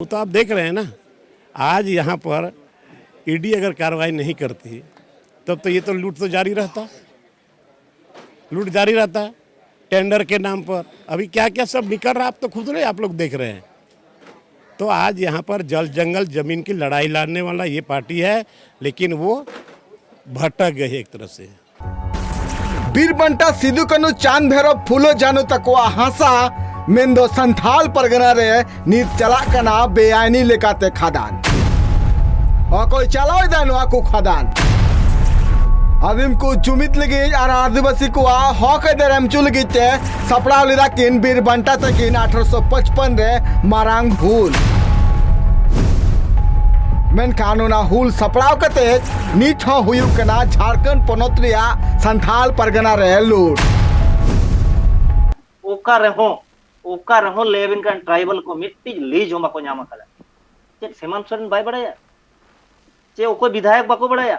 वो तो आप देख रहे हैं ना, आज यहाँ पर ईडी अगर कार्रवाई नहीं करती तब तो ये तो लूट तो जारी रहता, लूट जारी रहता टेंडर के नाम पर। अभी क्या क्या सब निकल रहा, आप तो खुद रहे, आप लोग देख रहे हैं। तो आज यहाँ पर जल जंगल जमीन की लड़ाई लड़ने वाला ये पार्टी है, लेकिन वो भटक गई एक तरह से। बीरबंटा सिदू कनु चांद भैरव फूलो जानू तकवा हासा मेंदो संथाल परगना रे नीत चला कना बेआईनी लेकाते खादान और कोई चलाओ दानो आकु खादान आदिम को जुमित लगे और आदिवासी को हक दरम चुल गिते सपड़ा लिदा किन बीरबंटा तकिन 1855 रे मारांग हुल मेन कानूना हुल सपड़ाव कते नीट हो हुयुक कना झारखंड पोनोत रिया संथाल परगना रे लूट ओका रहो लेविन का ट्राइबल को मिट्टी ली जो बाको ᱧᱟᱢ akala चे हेमंत सोरेन बाय बड़ाया चे ओको विधायक बाको बड़ाया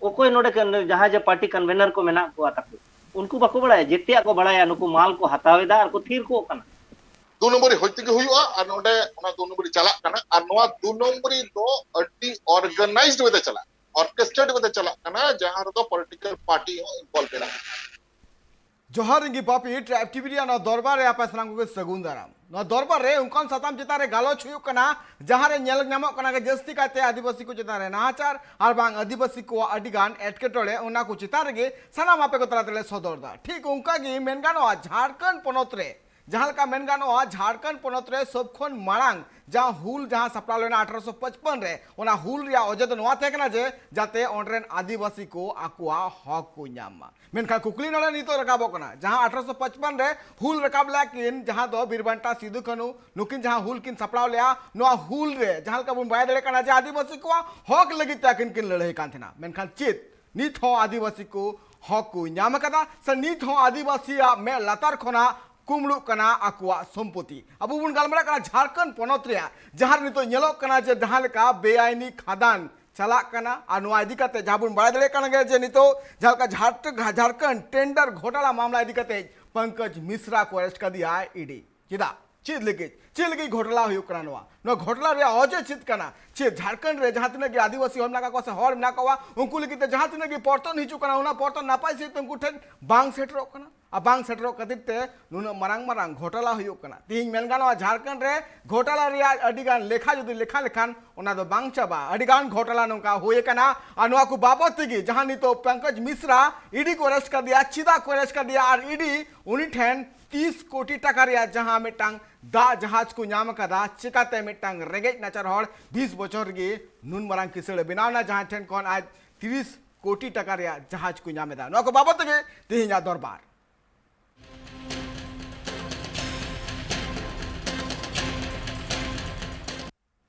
ओको नोडे जहां जे पार्टी कन्वेनर को मेना को ताको उनको बाको बड़ाया जेतिया को बड़ाया नुको माल को हतावेदा और को थीर को कना दो नंबर होते के हुआ और नोडे ओना दो नंबर चला कना और नोआ दो नंबर दो अड्डी ऑर्गेनाइज्ड वेदे चला ऑर्केस्ट्रेटेड वेदे चला कना जहां दो पॉलिटिकल पार्टी हो इन्वॉल्व करा जोहर इंगी पापी ट्राइब टीवी ना दरबार रे आपे सनाम को सगुन दाराम ना दरबार रे उनकान सताम चिता रे गालोच हुयुक कना जहां रे नेल नामक कना के जस्ती काते आदिवासी को चिता रे नाचार और बांग आदिवासी को अडिगान एटकेटोले उना को चिता रे सनाम आपे को तरातले सदरदा ठीक उनका गी मेनगानो झारखंड पोनोत रे जहां का मेनगानो झारखंड पोनोत रे सबखन मांग जहां हुल जहां सपड़ा लेना 1855 रे ओना हुल रिया अजद नवा थे कना जे जाते ओनरेन आदिवासी को आकुआ हक को ᱧᱟᱢᱟ मेनखा कुकली नले नितो रकाबो कना जहां 1855 रे हुल रकाब लाकिन जहां दो बीरबंटा सिदू कनु नुकिन जहां हुल किन सपड़ा लेया नवा हुल रे जहां का बुन बाय दले कना जे आदिवासी को हक लगी ताकिन किन लड़ाई कान थेना मेनखा चित नित हो आदिवासी को हक को ᱧᱟᱢ कदा स नित हो आदिवासी में लतार खोना कुमड़ू कना आकुआ संपत्ति अब बुन गालमरा कना झारखंड पोनोत रे जहां नितो ñेलो कना जे जहां लेका बेआईनी खादान चला कना और नवा इदी कते जहां बुन बाय दले कना गे जे नितो जहां झारखंड टेंडर घोटाला मामला इदी कते पंकज मिश्रा को अरेस्ट कर दिया ईडी चिदा चीज लगी घोटाला हुयुक कना नो घोटाला रे अजे चित कना चे झारखंड रे जहां तिने आदिवासी हम नाका को से हर ना कवा उनको लगी जहां तिने पर्तन हिचु कना उना पर्तन नापाय से तुमको ठन बांग सेटरो कना आ बांग सेटरो कतिते नुन मरांग घोटाला हुयुक कना तीन मेनगानो झारखंड रे घोटाला रे अडिगान लेखा जुदी लेखा लेखान उना दो बांग चाबा अडिगान घोटाला नोका होये कना आ नोआ को बाबत तेगी जहां नि तो पंकज मिश्रा ईडी को अरेस्ट कर दिया चिदा को अरेस्ट कर दिया और ईडी उनी ठन 30 कोटी टाका रे जहां मिटांग दा जहाज को ᱧᱟᱢ कदा चिकाते मिटांग रेगेज नाचार हर 20 बछर गे नुन मरांग किसड़े बनावना जहां ठन कोन आज 30 कोटी टाका रे जहाज को ᱧᱟᱢᱮदा नो को बाबत गे तेहिया दरबार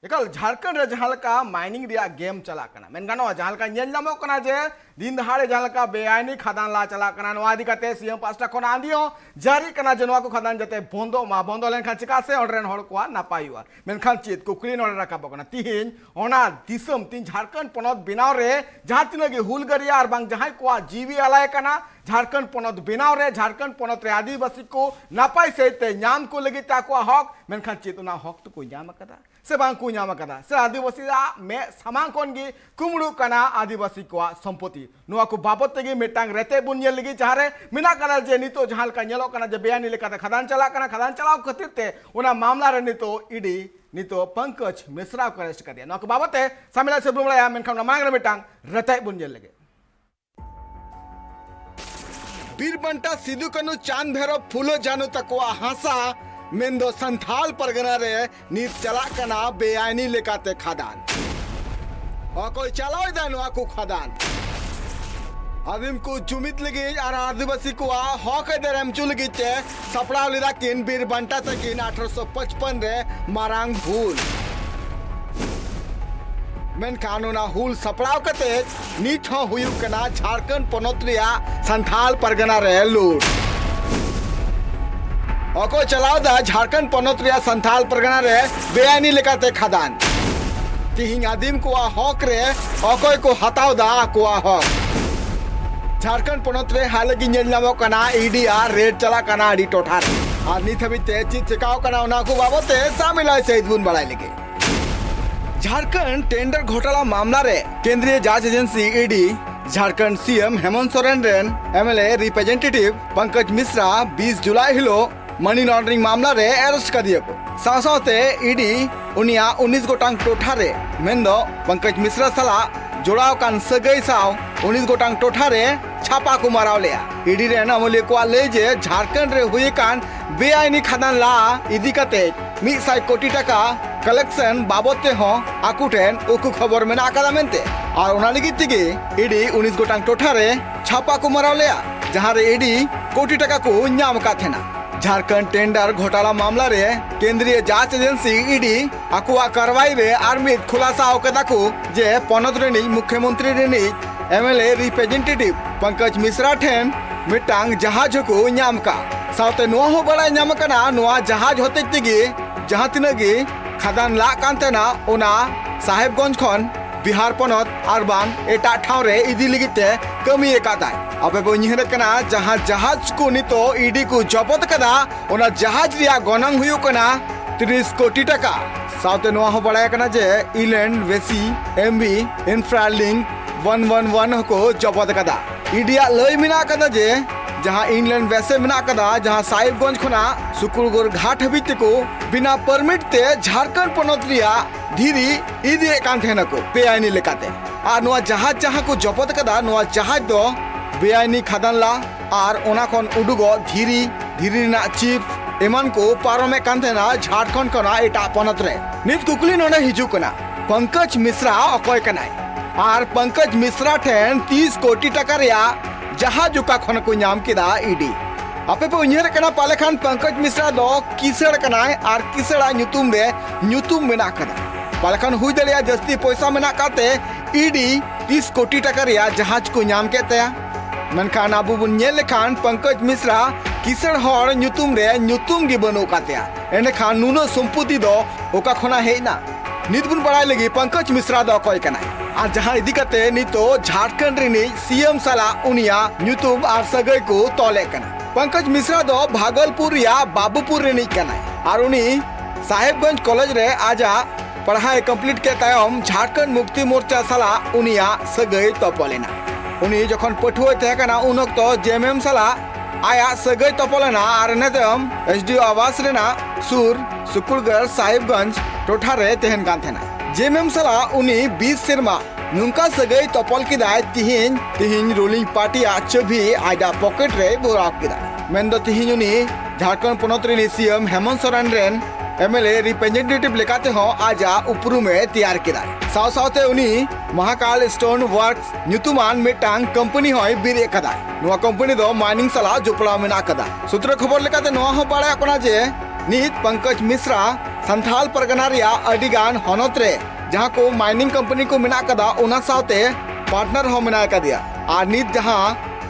एकल झारखंड रे जहां का माइनिंग रिया गेम चला कना मेनगानो जहां का ñेल नामो कना जे दिन दहाड़े जहां का बेआईनी खादान ला चला कना नवा आदि कते सीएम पास्टा कोन आंदियो जारी कना जनवा को खादान जते बोंदो लेन खा चिका से ऑर्डरन हड़ को ना पायुआ मेनखान चित कुकली नोड़ रखा बकना तिहिन ओना दिसम तीन झारखंड पोनोत बिनाव रे जहां तिनगे हुलगरिया और बांग जहां को जीवी आलाय कना झारखंड पोनोत बिनाव रे झारखंड पोनोत रे आदिवासी को नापाय सहित ᱧᱟᱢ को लगी ताको हक मेनखान चित उना हक तो को ᱧᱟᱢ कदा से बांग को ᱧᱟᱢ कदा से आदिवासी में समांग कोन गी कुमड़ू कना आदिवासी को संपत्ति नुआ को बाबत तेगी मिटांग रेते बुन येल लगी जहां रे मिना कना जे नितो जहां का ñेलो कना जे बेयानी लेका खदान चलाव खातिर ते उना मामला रे नितो ईडी नितो पंकज मिश्रा को अरेस्ट कर दिया नुआ को बाबत सामिला से बुमला मेनखान मांग रे मिटांग रेते बुन येल लगे बीरबंटा सिदू कनु चांद भैरव फूलो जानू तकवा हासा मेंदो संथाल परगना रे नीत चला कना बेआईनी लेकाते खादान और कोई चलाओ दानो आकु खादान आदिम को जुमित लगी और आदिवासी को हक दरम चुल गिते सपड़ा लिदा किन बीरबंटा तकिन 1855 रे मारांग हुल मेन कानूना हुल सपड़ाव कते नीट हो हुयुक कना झारखंड पोनोत रिया संथाल परगना रे लूट ओको चलाओ दा झारखंड पोनोत रिया संथाल परगना रे बेआईनी लेकाते खादान तिहिं आदिम को हक रे ओको को हताव दा को हक झारखंड पोनोत रे हाल की ñेल नामो कना ईडी रेड चला कना अडी टोठार और नित हबीते चीज चिकाव कना उना को बाबते सामिलाय सहित बुन बड़ाई लगे झारखंड टेंडर घोटाला मामला रे केंद्रीय जांच agency ED Jharkhand CM Hemant Soren रेन एमएलए रिप्रेजेंटेटिव पंकज मिश्रा 20 जुलाई हिलो मनी लॉन्ड्रिंग मामला रे अरेस्ट कर दिए को सासाते ईडी उनिया 19 गोटांग टोठा रे मेंदो पंकज मिश्रा सला जोड़ाव कान सगई साव 19 गोटांग टोठा रे छापा को माराव लिया ईडी रे अमूल्य को ले जे झारखंड रे हुए कान बेआईनी खादान ला इदी कते 100 कोटी टका कलेक्शन बाबते हो आकुटेन उकु खबर में आकादा मेनते और उना लगी तिगे ईडी 19 गोटांग टोठा रे छापा को माराव लिया जहां रे ईडी कोटी टका को न्याम का थेना झारखंड टेंडर घोटाला मामला रे केंद्रीय जांच एजेंसी ईडी आकुआ कार्रवाई रे आर्मित खुलासा होकदा को जे पनत रेनी मुख्यमंत्री रेनी एमएलए रिप्रेजेंटेटिव पंकज मिश्रा ठेन मिटांग जहाज को न्याम का साउते नुआ हो बड़ा न्याम कना नुआ जहाज होते तिगे जहां तिनगी खादान ला कांतेना ओना साहेबगंज खन बिहार पनत आरबान एटा ठाव रे इदी लिगिते कमी एकादाय अबे बोनिहर कना जहां जहाज को नितो ईडी को जब्त कदा ओना जहाज रिया गनंग हुयो कना 30 कोटी टका साउते नुआ हो बड़ा कना जे इलैंड वेसी एमबी इंफ्रालिंक 111 को जब्त कदा ईडिया लय मिना कदा जे जहां इंग्लैंड वैसे मिना कदा जहां साहिबगंज खुना सुकुरगोर घाट हबीत को बिना परमिट ते झारखंड पनत रिया धीरी इदी कांथेना को बेआईनी लेकाते आ नोआ जहाज जहां को जब्त कदा नोआ जहाज दो बेआईनी खादान ला आर ओना खन उडुगो धीरी ना चिप एमान को पारमे कांथेना झारखंड कना एटा पनत रे नित कुकली नोने हिजु कना पंकज मिश्रा अकय कनाय आर पंकज मिश्रा ठेन 30 कोटी टका रिया जहाज का खन को नाम किदा ईडी आपे पे उन्हेर कना पाले खान पंकज मिश्रा दो किसड़ कनाय आर किसड़ा ᱧᱩᱛᱩᱢ रे ᱧᱩᱛᱩᱢ मेना कदा पाले खान हुई दलिया जस्ती पैसा मेना काते ईडी 30 कोटी टका रिया जहाज को नाम केतया मनखान आबु बुन नेल खान पंकज मिश्रा किसड़ हर ᱧᱩᱛᱩᱢ रे ᱧᱩᱛᱩᱢ गी बनो कातया एने खान नुनो संपत्ति दो ओका खना हेना नित बुन बड़ाई लगी पंकज मिश्रा दो कोई कनाय आ जहां इदी कते नितो झारखंड रिनी सीएम सला उनिया ᱧᱩᱛᱩᱢ आर सगई को तोले कना पंकज मिश्रा दो भागलपुर या बाबूपुर रिनी कना आर उनी साहेबगंज कॉलेज रे आजा पढ़ाई कंप्लीट के तायम झारखंड मुक्ति मोर्चा सला उनिया सगई तोपलेना उनी जखन पठुए थे कना उन तो जेएमएम सला आया सगई तोपलेना आर नेतम एसडीओ आवास रेना सुर सुकुरगढ़ साहिबगंज टोठा रे तेहन कान थेना जेएमएम सला उनी 20 सिरमा नुंका सगई तोपल किदा तिहिन रूलिंग पार्टी छवि आजा पॉकेट रे बोरा किदा मेंदो तिहिन उनी झारखंड पनत रे सीएम हेमंत सोरेन रेन एमएलए रिप्रेजेंटेटिव लेकाते हो आजा उपरुमे तैयार किदा साव सावते उनी महाकाल स्टोन वर्क्स ᱧᱩᱛᱩᱢᱟन मिटांग कंपनी होय बिरे कदा नोआ कंपनी दो माइनिंग सला जोपड़ा मेना कदा सूत्र खबर लेकाते नोआ हो बाड़ा कोना जे नित पंकज मिश्रा संथाल परगना रिया अडिगान हनत रे जहां को माइनिंग कंपनी को मेना कदा ओना सावते पार्टनर हो मेना कदिया आर नित जहां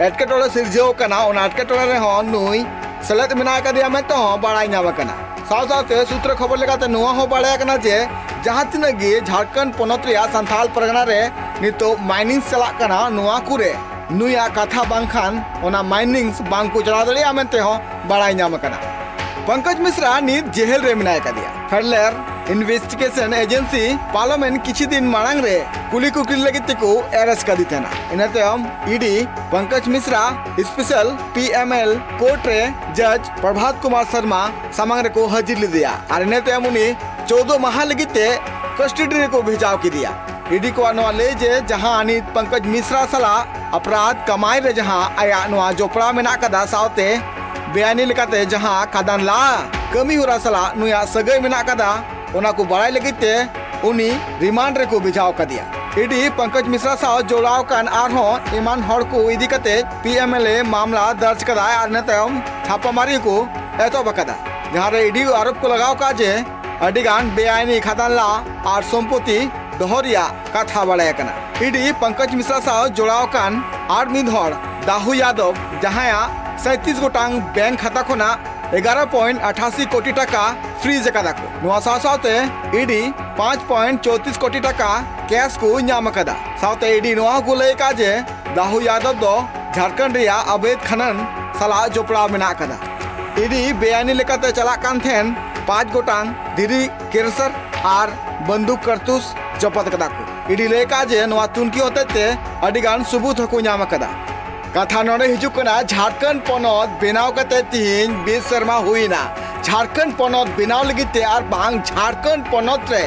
एटकेटोड़े सिरजेओ कना ओना एटकेटोड़े रे हो नुई सेलेद मेना कदिया में तो बाड़ाई नाम कना साव सावते सूत्र खबर लेकाते नोआ हो बाड़ा कना जे जहां तिनगी झारखंड पनत रिया संथाल परगना रे नितो माइनिंग चला कना नोआ कुरे नुया कथा बांखान ओना माइनिंग्स बांग को चला दलिया मेनते हो बाड़ाई नाम कना पंकज मिश्रा नित जेल रे मिनाय कदिया फेडरल इन्वेस्टिगेशन एजेंसी पार्लियामेंट किछि दिन मांग रे कुली कुकिल लगित को अरेस्ट कर दितेना इनते हम ED Pankaj Mishra special PML court रे जज प्रभात कुमार शर्मा सामंग रे को हाजिर ले दिया और इनते हम उनी 14 माह लगिते कस्टडी रे को भेजाव की दिया ईडी को अनवा ले जे जहां अनित पंकज मिश्रा सला अपराध कमाई रे जहां आया नवा जोपड़ा मेना कदा सावते बेआनी लेकाते जहां खादान ला कमी हो सला नुया सगई मेना कदा ओना को बड़ाई लगिते उनी रिमांड रे को बिजाव कर दिया ईडी पंकज मिश्रा साव जोड़ाव कान आरहो ईमान हड़ को इदी कते पीएमएलए मामला दर्ज कदा आर नेतम छापामारी को एतो बकदा जहां रे ईडी आरोप को लगाव का जे अडिगान बेआईनी खादान ला आर संपत्ति दोहरिया कथा बड़ाय कना ईडी पंकज मिश्रा साव जोड़ाव कान आर मिधर दाहू यादव जहां 37 गोटांग बैंक खाता खुना 11.88 कोटी टका फ्रीज कदा को नोआ सावते ईडी 5.34 कोटी टका कैश को नाम कदा सावते ईडी नोआ को ले का जे दाहू यादव दो झारखंड रिया अवैध खनन सला जोपड़ा मेना कदा ईडी बेआईनी लेकाते चला कान थेन 5 गोटांग धीरी केरसर और बंदूक कारतूस जपत कदा को ईडी लेका जे नवा तुनकी होते अडिगान सबूत हको नाम कदा कथा नोडे हिजुक कना झारखंड पनत बेनाव कते तिहिन 20 शर्मा हुईना झारखंड पनत बेनाव लगिते और बांग झारखंड पनत रे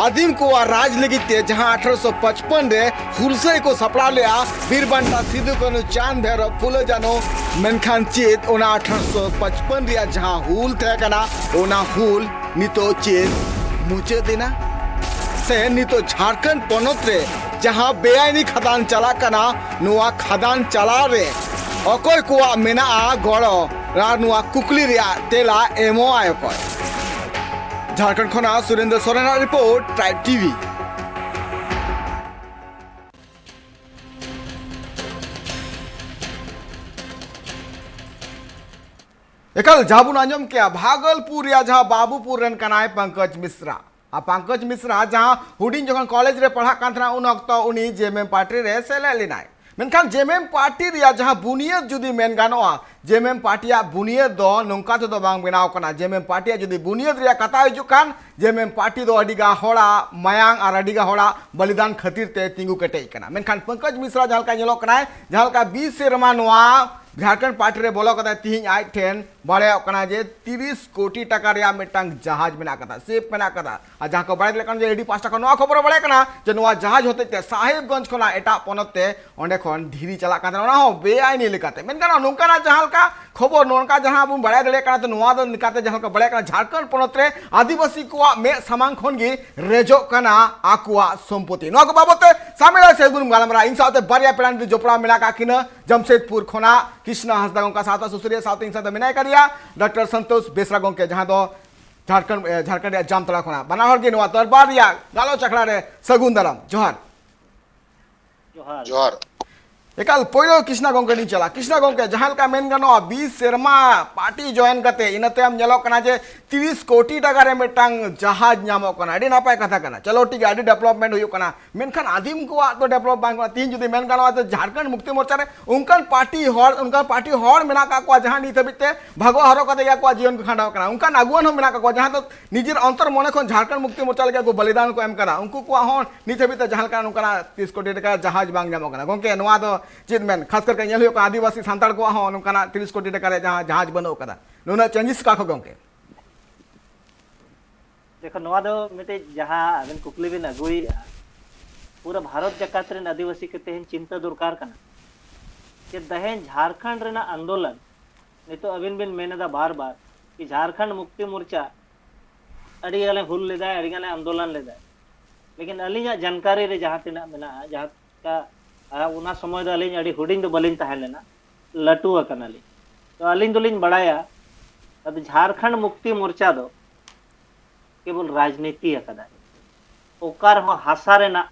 आदिम को राज लगिते जहां 1855 रे हुलसई को सपड़ा लिया वीरबंटा सिद्धू कानू चांद भैरव फुले जानो मेनखान चेत ओना 1855 रिया जहां हुल थे कना ओना हुल नितो चेत मुचे देना से नितो झारखंड पनत रे जहां बेआईनी खदान चला कना नुआ खदान चला रे अकोय कुआ मेना गड़ो रा नुआ कुकली रिया तेला एमो आयो को झारखंड खना Surendra Soren report tribe TV एकल जाबुन आंजम क्या भागलपुर या जहां बाबूपुर रेन कनाय पंकज मिश्रा आ पंकज मिश्रा जहां हुडिंग जखन कॉलेज रे पढ़ा कांथना उन अक्तो उनी जेएमएम पार्टी रे सेले लिनाय मेनखान जेएमएम पार्टी रिया जहां बुनियत जुदी मेन गानोआ जेएमएम पार्टिया बुनियत दो नोंका तो बांग बेनाव कना जेएमएम पार्टिया जुदी बुनियत रिया कथा हिजुकान जेएमएम पार्टी दो अडिगा होड़ा मायांग और अडिगा होड़ा बलिदान खातिर ते तिंगु कटे कना मेनखान पंकज मिश्रा जहां जेलो कना जहां 20 सेरमा नोआ झारखंड पार्टी रे बोलो कदा तिहिं आज ठेन बड़े कना जे 30 कोटी टका रिया मिटांग जहाज मेना कदा सेफ मेना कदा आ जहां को बड़े लेकन जे एडी 5 टका नोआ खबर बड़े कना जे नोआ जहाज होते ते साहेबगंज खना एटा पनते ओंडे खन धीरी चला काना ना हो बेआईनी लेकाते मेनखान नोंकाना जहां का खबर नोनका जहां बुन बड़े दले कना तो नोआ दो निकाते जहां को बड़े कना झारखंड पनत रे आदिवासी को मे सामांग खन गी रेजो कना आकुआ संपत्ति नोआ को बाबते सामेला सेगुन गालमरा इन साथे बरिया पेड़ान जोपड़ा मिला का किना जमशेदपुर खना कृष्ण हंसदा गोंका साथ सुसुरिया साथ इन साथ मिनाय करिया डॉक्टर संतोष बेसरा गोंके जहां दो झारखंड जामतला खना बना हर गे नोआ दरबार रिया गालो चखड़ा रे सगुन दरम जोहार जोहार एकाल पोलो कृष्णा गोंके नी चला कृष्णा गोंके जहां का मेन गानो 20 शर्मा पार्टी जॉइन करते इनते हम नेलो कना जे 30 कोटी टका रे मिटांग जहाज नामो कना अडी नापाय कथा कना चलो ठीक अडी डेवलपमेंट हुयो कना मेनखान आदिम को तो डेवलप बांग तीन जुदी मेन गानो तो झारखंड मुक्ति मोर्चा रे उनकन पार्टी हर मेना का को जहां नी तबिते भागो हरो कते या को जीवन को खांडाव कना उनकन अगुवन हम मेना का को जहां तो निजिर अंतर मने खन झारखंड मुक्ति मोर्चा लगे को बलिदान को एम करा उनको को हन नी तबिते जहां का उनकना 30 कोटी टका जहाज बांग नामो कना गोंके नोआ दो चेत मेन खास करके नेल हुयो आदिवासी सांताड़ को हन उनकना 30 कोटी टका रे जहां जहाज बनो कदा नोना चेंजेस का खो गोंके देखो नवा दो मिटे जहां अबन कुकली बिन अगुई पूरा भारत जकात रे आदिवासी के तेहन चिंता दरकार कना कि दहेन झारखंड रे आंदोलन नितो अबिन बिन मेनदा बार बार कि झारखंड मुक्ति मोर्चा अड़ी गले हुल लेदा अड़ी गले आंदोलन लेदा लेकिन अलिया जानकारी रे जहां तिना मेना जहां का उना समय दो अलिन अड़ी हुडिंग दो बलिन तहे लेना लटू अकनाली तो अलिन दोलिन बड़ाया अब झारखंड मुक्ति मोर्चा दो केवल राजनीति अकदा ओकार हो हासा रेना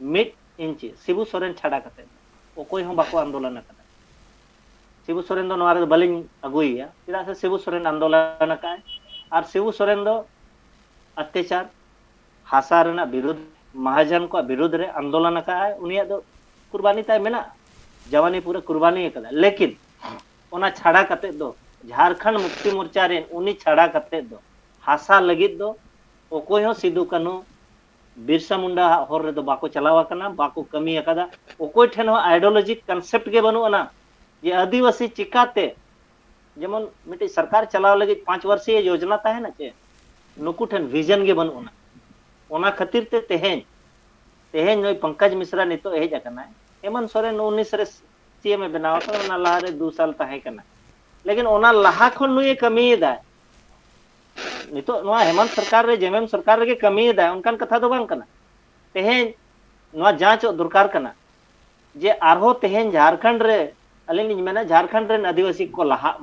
मिड इंच शिबू सोरेन छाड़ा कते ओकोय हो बाको आंदोलन अकदा शिबू सोरेन दो नवारे बलिन अगुइया चिदा से शिबू सोरेन आंदोलन अकाय और शिबू सोरेन दो अत्याचार हासा रेना विरुद्ध महाजन को विरुद्ध रे आंदोलन अकाय उनिया दो कुर्बानी ताय मेना जवानी पूरा कुर्बानी अकदा लेकिन ओना छाड़ा कते दो झारखंड मुक्ति मोर्चा रे उनी छाड़ा कते दो हासा लगित दो ओकोय हो सिद्धू कानू बिरसा मुंडा होर रे दो बाको चलावा कना बाको कमी अकदा ओकोय ठेन हो आइडियोलॉजी कांसेप्ट के बनु ना ये आदिवासी चिकाते जेमन मिटे सरकार चलाव लगी 5 वर्षीय योजना ताहे ना चे नुकु ठेन विजन के बनु ना ओना खातिर ते तेहेन नोय पंकज मिश्रा नितो हेज अकना हेमंत सोरेन 19 रे सीएम में बनाव तो ना लारे 2 साल ताहे कना लेकिन ओना लहा खन नुय कमी दा नितो नोआ हेमंत सरकार रे जेएमएम सरकार रे कमी दा उनकन कथा दो बांग कना तेहेन नोआ जांच दरकार कना जे आरहो तेहेन झारखंड रे अलिन मेना झारखंड रे आदिवासी को लहा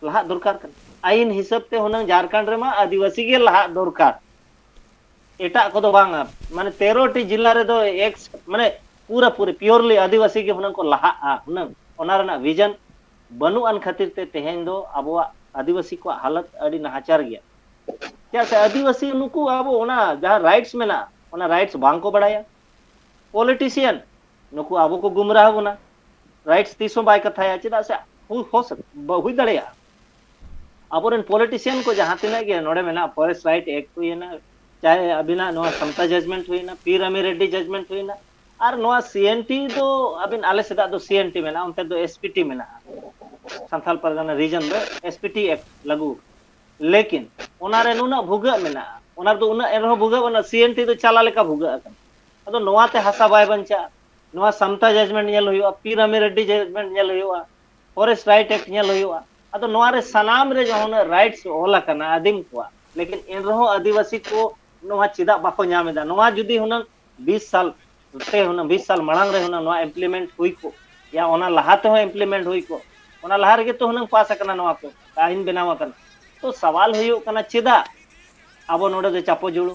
दरकार कना आईन हिसाब ते हुनंग झारखंड रे मा आदिवासी के लहा दरकार एटा को दो बांग माने 13 टी जिला रे दो एक माने पूरा प्योरली आदिवासी के हुनंग को लहा हुनंग ओना रना विजन बनु अन खातिर ते तेहेन दो अबवा आदिवासी को हालत अड़ी नहाचार गया क्या से आदिवासी नुकु आबो ओना जहां राइट्स में ना ओना राइट्स बांग को बढ़ाया पॉलिटिशियन नुकु आबो को गुमराह होना राइट्स तीसो बाय कथाया चिदा से हुई दाड़े अब पॉलिटिशियन को जहां तीना गे नोडे मेना फॉरेस्ट राइट एक्ट हुईना चाहे अबिना नो समता जजमेंट हुईना पीर अमी रेड्डी जजमेंट हुईना और नो सीएनटी दो अबिन आले सेदा दो सीएनटी मेना उनते दो एसपीटी मेना संथाल परगना रीजन दो एसपीटी एक्ट लागू लेकिन उनारे नुना भुगा मेना उनार दो उना एरहो भुगा बना सीएनटी दो चला लेका भुगा अदो नोवाते हसा बाय बंचा नोवा समता जजमेंट नेल हुआ पीर अमी रेड्डी जजमेंट नेल हुआ फॉरेस्ट राइट एक्ट नेल हुआ अदो नोवारे सनाम रे जो राइट्स होला कना आदिम को लेकिन एनरहो आदिवासी को नोवा चिदा बाको नामेदा नोवा जुदी हुनन 20 साल ते हुनन 20 साल मणांग रे हुनन नोवा इम्प्लीमेंट हुई को या ओना लहाते हो इम्प्लीमेंट हुई को ओना लहार के तो हुनन पास कना नोवा को आइन बनावा कना तो सवाल हुयो कना चिदा आबो नोडे दे चापो जुड़ू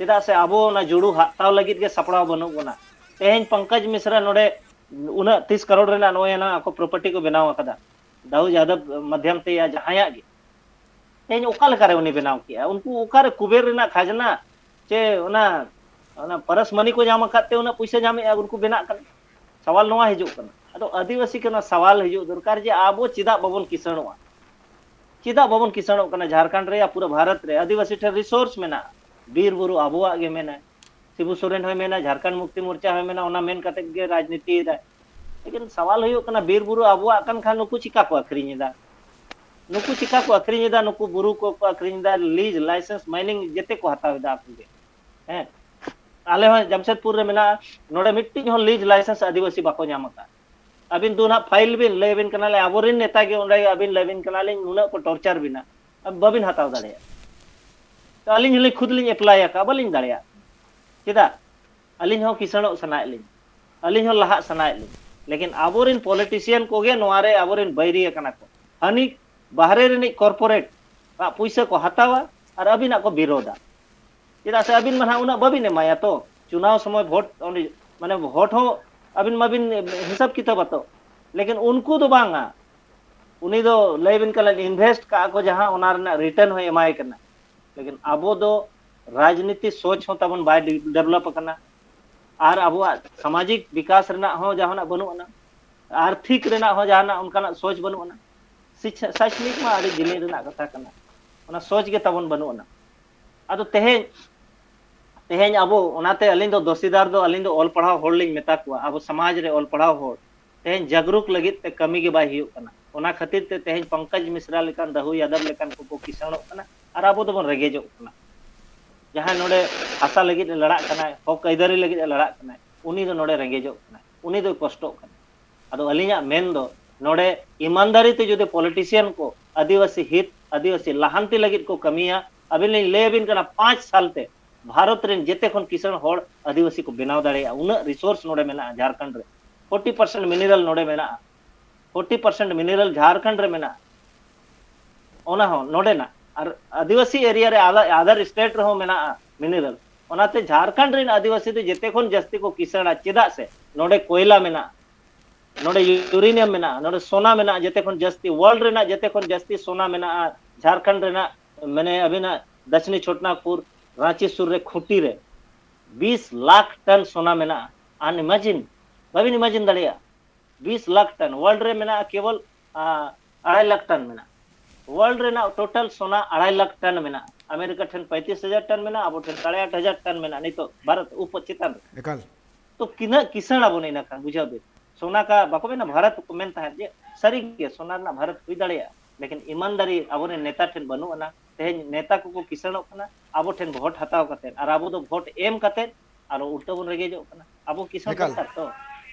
चिदा से आबो ना जुड़ू हाताव लगित के सपड़ा बनो बना तेहेन पंकज मिश्रा नोडे 29 करोड़ रेना नोया ना को प्रॉपर्टी को बनावा कदा दाऊ यादव मध्यम ते या जहाया गे तेज ओकाल करे उनी बनाव किया उनको ओकारे कुबेर रेना खजाना चे ओना परस मनी को जामा करते उना पैसा जामे उनको बना कर सवाल नोआ हिजु कना अदो आदिवासी के सवाल हिजु दरकार जे आबो चिदा बाबन किसानोआ चिदा बाबन किसानो कना झारखंड रे या पूरा भारत रे आदिवासी ठे रिसोर्स मेना बीर बुरु आबोआ गे मेना शिबू सोरेन होय मेना झारखंड मुक्ति मोर्चा होय मेना ओना मेन कते गे राजनीति रे लेकिन सवाल हुयो कना बीर बुरु आबोआ कन खान नुकु चिका को अखरिኝदा नुकु चिका को अखरिኝदा नुकु बुरु को अखरिኝदा लीज लाइसेंस माइनिंग जेते को हतावेदा आपगे हैं आले हो जमशेदपुर रे मेना नोडे मिट्टी हो लीज लाइसेंस आदिवासी बाको नामका अबिन दुना फाइल बिन लेबिन कनाले आबोरिन नेता के उंडे अबिन लेबिन कनाले नुना को टॉर्चर बिना अब बबिन हताव दाड़े तो अलिन हले खुद लिन अप्लाई का बलिन दाड़े चिदा अलिन हो किसानो सनाय लिन अलिन हो लहा सनाय लिन लेकिन आबोरिन पॉलिटिशियन को गे नोआरे आबोरिन बैरी कना को हनी बाहरे रे कॉर्पोरेट पैसा को हतावा और अबिन को विरोधा चिदा से अबिन मना उना बबिन माया तो चुनाव समय वोट माने वोट हो अबिन मबिन हिसाब किताब तो लेकिन उनको तो बांगा उनी दो लेबिन कल इन्वेस्ट का को जहां ओना रना रिटर्न हो एमआई करना लेकिन अबो दो राजनीति सोच हो तबन बाय डेवलप करना और अबो सामाजिक विकास रना हो जहां बनुना आर्थिक रना हो जहां उनका सोच बनुना शैक्षणिक मा आदि जिले रना कथा करना ओना सोच के तबन बनुना अदो तेहें अब ओनाते अलिन दो दोषीदार दो अलिन दो ऑल पढ़ाव होड़ लिंग मेता को अब समाज रे ऑल पढ़ाव होड़ तेहें जागरूक लगित ते कमी के बाय हियो कना ओना खातिर ते तेहें पंकज मिश्रा लेकान दहु यादव लेकान को किसानो कना और अब तो बन रेगेजो कना जहां नोडे आशा लगित लड़ा कना हक अयदारी लगित लड़ा कना उनी दो नोडे रेगेजो कना उनी दो कष्टो कना अदो अलिना मेन दो नोडे ईमानदारी ते जुदे पॉलिटिशियन को आदिवासी हित आदिवासी लहांती लगित को कमिया अबिन लेबिन कना 5 साल ते भारत रे जेते खन किसान होड़ आदिवासी को बनाव दाड़े उन रिसोर्स नोडे मेना झारखंड रे 40% मिनरल नोडे मेना 40% मिनरल झारखंड रे मेना ओना हो नोडे ना और आदिवासी एरिया रे अदर स्टेट रे हो मेना मिनरल ओनाते झारखंड रे आदिवासी ते जेते खन जस्ती को किसान चिदा से नोडे कोयला मेना नोडे यूरेनियम मेना नोडे सोना मेना जेते खन जस्ती वर्ल्ड रे ना जेते खन जस्ती सोना मेना झारखंड रे ना मैंने अभी ना दक्षिणी छोटनागपुर रांची सुर रे खुटी रे 20 लाख टन सोना मेना अन इमेजिन बाबिन इमेजिन दड़िया 20 लाख टन वर्ल्ड रे मेना केवल 2.5 लाख टन मेना वर्ल्ड रे ना टोटल सोना 2.5 लाख टन मेना अमेरिका ठन 35,000 टन मेना अब ठन 8,500 टन मेना नहीं तो भारत ऊपर चितान तो किना किसान अब नहीं ना का बुझा दे सोना का बाको मेना भारत को मेनता है जे सरी के सोना ना भारत हुई दड़िया लेकिन ईमानदारी अब ने नेता ठन बनु ना तेहें नेता को किसानो कना आबो ठेन वोट हताव कते और आबो दो वोट एम कते और उल्टा बन रेगेजो कना आबो किसान सरकार तो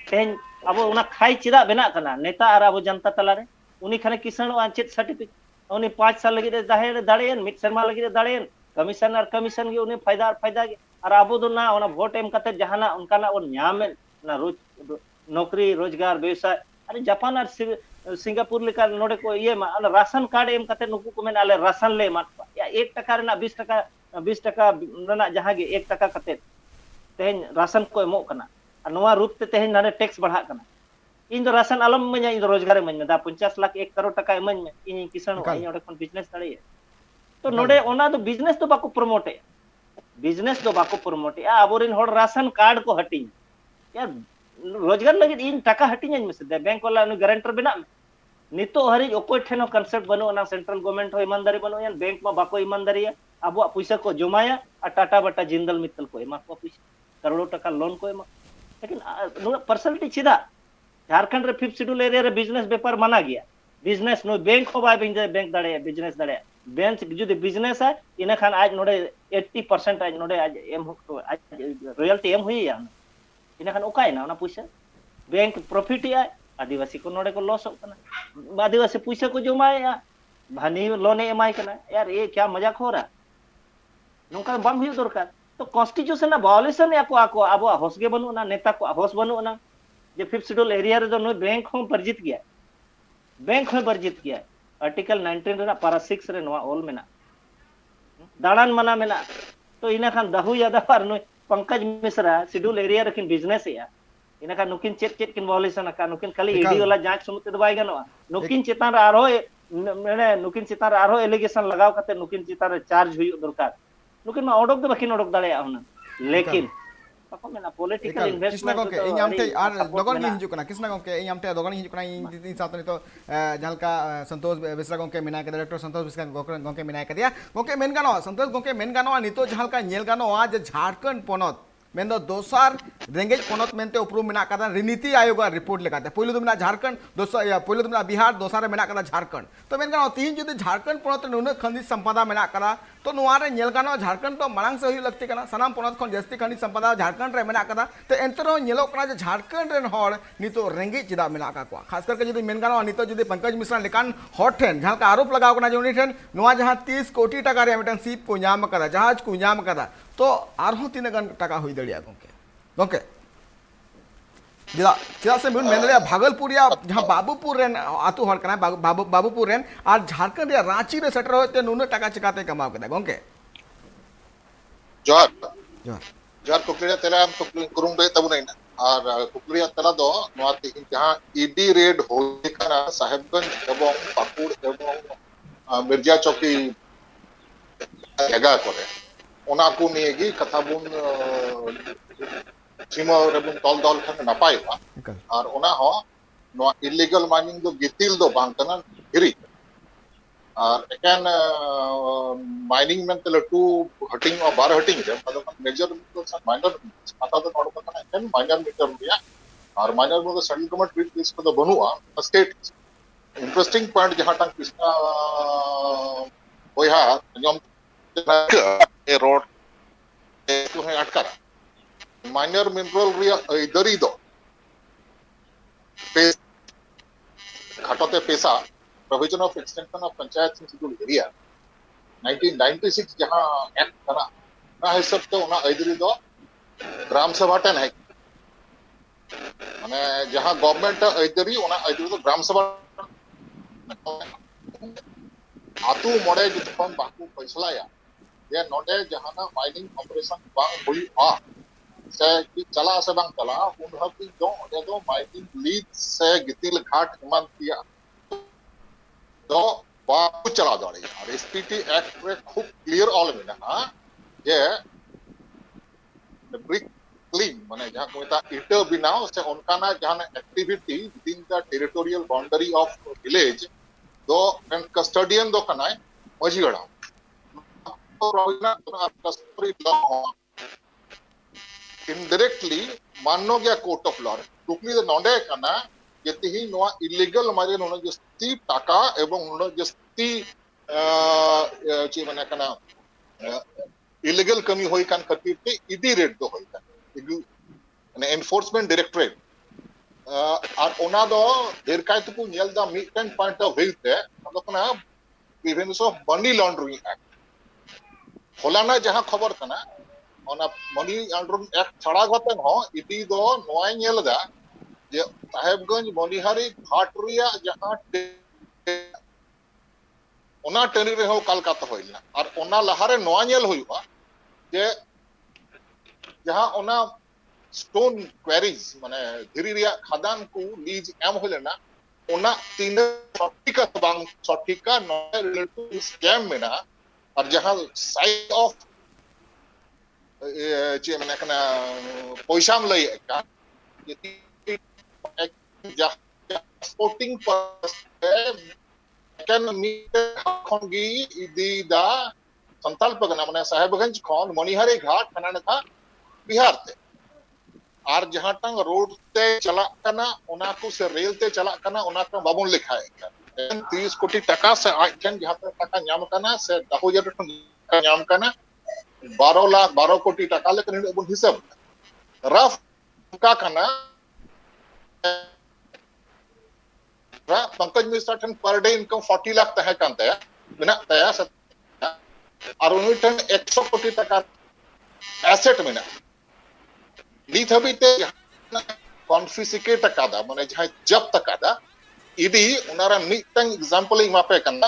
तेहें आबो उना खाई चिदा बेना कना नेता और आबो जनता तलारे उनी खाने किसानो आंचित सर्टिफिकेट उनी 5 साल लगी दाहे दाड़ेन मिट शर्मा लगी दाड़ेन कमीशन और कमीशन गे उनी फायदा गे और आबो दो ना ओना वोट एम कते जहाना उनका ना ओन न्यामे ना रोज नौकरी रोजगार व्यवसाय अरे जापान और सिंगापुर लेका नोडे को ये राशन कार्ड एम कते नुकु को मेन आले राशन ले मा या 1 टका रेना 20 टका रेना जहां गे 1 टका कते तेहें राशन को एमो कना और नोवा रूप ते तेहें नाने टैक्स बढ़ा कना इन दो राशन आलम मኛ इन दो रोजगार मñ दा 50 लाख 1 करोड़ टका मñ में इन किसान इन ओडे कोन बिजनेस दाड़े तो नोडे ओना दो बिजनेस तो बाको प्रमोट या आबोरिन होड़ राशन कार्ड को हटिंग या रोजगार लगे इन टका हटिंग में से बैंक वाला गारंटर बना नितो हरी ओकोय ठेनो कंसेप्ट बनो ना सेंट्रल गवर्नमेंट हो ईमानदारी बनो या बैंक में बाको ईमानदारी अब पैसा को जमाया और टाटा बाटा जिंदल मित्तल को एमा को पैसा करोड़ों टका लोन को एमा लेकिन पर्सनालिटी सीधा झारखंड रे 5th शेड्यूल एरिया रे बिजनेस व्यापार माना गया बिजनेस नो बैंक हो बाय बैंक दाड़े बिजनेस दाड़े बैंक जुदी बिजनेस है इना खान आज नोडे 80% आज नोडे आज एम आज रॉयल्टी एम हुई या इना खान ओकाय ना पैसा बैंक प्रॉफिट या आदिवासी को नोडे को लॉस होना आदिवासी पैसा को जमाया भानी लोन एमाय करना यार ये क्या मजाक हो रहा नौका बांग हुई दरकार तो कॉन्स्टिट्यूशन ना वायोलेशन या को आको अब होसगे बनु ना नेता को होस बनु ना जे 5th शेड्यूल एरिया रे जो बैंक हो वर्जित किया बैंक में वर्जित किया आर्टिकल 19 रे पारा 6 रे नवा ऑल मेना दाड़ान मना मेना तो इना खान दहु यादा पर नो पंकज मिश्रा शेड्यूल एरिया रखिन बिजनेस या इना खान नुकिन चेत किन वायोलेशन का नुकिन खाली ईडी वाला जांच समिति दबाई गनो नुकिन चेतान रे आरो मैंने नुकिन चेतान रे आरो एलिगेशन लगाव कते नुकिन चेतान रे चार्ज हुई दरकार नुकिन मा ओडक दो बकिन ओडक दाड़े आउना लेकिन पाको मेना पॉलिटिकल कृष्णा इन्वेस्टमेंट गोंके इन आमटे आर दोगन गी हिजु कना कृष्णा गोंके इन आमटे दोगन हिजु कना इन दिन साथ तो जलका संतोष बेसरा गोंके मिना के डायरेक्टर संतोष बेसरा गोंके मिना के दिया गोंके मेन गानो संतोष गोंके मेन गानो नितो जलका नेल गानो आज झारखंड पोनत मेन दो दोसार रेंगेज पोनत मेनते उपरू मेना कदा रीनीति आयोग रिपोर्ट लेकाते पहिलो तो मेना झारखंड दोसर पहिलो तो मेना बिहार दोसार मेना कदा झारखंड तो मेन गानो तीन जुदी झारखंड पोनत नुन खनिज संपदा मेना कदा तो नुआरे नेल गानो झारखंड तो मांग से हुई लगती कना सनाम पोनत खन जस्ती खनिज संपदा झारखंड रे मेना कदा तो एंतरो नेलो कना जे झारखंड रेन हड़ नितो रेंगेज चिदा मेना का को खास करके जुदी मेन गानो नितो जुदी पंकज मिश्रा लेकान हड़ ठेन जहां का आरोप लगाव कना जोनी ठेन नुआ जहां 30 कोटी टका रे मिटन सीप को ᱧᱟᱢ कदा जहाज को ᱧᱟᱢ कदा तो आरहों तीन गन टका हुई दड़िया गोंके गोंके चेदा से मेन मेन भागलपुर या जहां बाबूपुर रेन आतु हड़ कना बाबूपुर रेन और झारखंड या रांची रे सेटर होते नुन टका चिकाते कमाव कदा गोंके जोहार जोहार जोहार कुकलिया तेला हम कुरुम रे तबुनैना और कुकलिया तेला दो नोआ तिहिन जहां ईडी रेड होय कना साहेबगंज एवं पाकुड़ एवं मिर्जा चौकी जगह करे ओना को नियेगी कथा बुन सीमा रे बुन तल दल खन नापाय और ओना हो नोआ इलीगल माइनिंग दो गितिल दो बांग कना गिरी और एकान माइनिंग में तले टू हटिंग और बार हटिंग रे मतलब मेजर तो माइनर आता तो नोड कना एकान माइनर मीटर रिया और माइनर में सेंट्रल गवर्नमेंट ट्रीट इस को बनुआ स्टेट इंटरेस्टिंग पॉइंट जहां तक कृष्णा ओया नियम ए रोड तो है अटकरा माइनर मिनरल रिया इधर ही दो घाटोते पैसा provision of extension of panchayat schedule area 1996 जहां एक्ट कना ना हिसाब ते ओना इधर दो ग्राम सभा टेन है माने जहां गवर्नमेंट इधर दो ग्राम सभा आतु मोड़े जखन बाकू फैसलाया ये नोडे जहाना माइनिंग ऑपरेशन बांग हुई आ से कि चला से बांग चला उन हकी दो माइनिंग लीज से गितिल घाट ईमान किया तो बाकू चला दड़े और एसपीटी एक्ट रे खूब क्लियर ऑल मेना जे ब्रिक क्लीन माने जहां को मेता इटा बिनाव से उनकाना जहां activity with in the territorial boundary of village दो एंड कस्टोडियन दो कनाय मजीगड़ा इनडायरेक्टली मानो गया कोर्ट ऑफ लॉ टुकली द नोंडे कना यति ही नोआ इलीगल माजे नोन जस्ती टाका एवं नोन जस्ती ची माने कना इलीगल कमी होई कान खातिर ते इडी रेट दो होई कान माने एनफोर्समेंट डायरेक्टरेट और ओना दो देर काय तुकु नेल दा मिटन पॉइंट ऑफ व्यू ते मतलब कना prevention of money laundering act होलाना जहां खबर कना ओना मनी लॉन्ड्रिंग एक्ट छड़ा गतन हो इडी दो नोय नेल दा जे साहेबगंज मनिहारी घाट रिया जहां ओना टेनी रे हो कलकत्ता होइला और ओना लहारे नोय नेल हुआ जे जहां ओना स्टोन क्वेरीज माने धीरी रिया खदान को लीज एम होलेना ओना तीन सटीका बांग सटीका नोय रिलेटिव स्कैम मेना और जहां साइड ऑफ जे माने कना पैसा में लई का यति एक sporting kan mi khon gi idida santal pagana mane sahebganj khon manihari ghat kana na Bihar ते और जहां तक रोड ते चला कना ओना को से रेल ते चला कना ओना को बाबन लिखाए 30 कोटी टका से आठन जहां तक टका नाम कना से 10,000 टका नाम कना 12 लाख 12 कोटी टका लेकिन बन हिसाब रफ का कना पंकज मिश्रा ठन पर डे इनकम 40 लाख तह कानते बिना तया और उन ठन 100 कोटी टका एसेट में नीत हबीते कॉन्फिस्केट अकादा माने जहां जब्त अकादा इडी उनारा मिटंग एग्जांपल इ मापे कना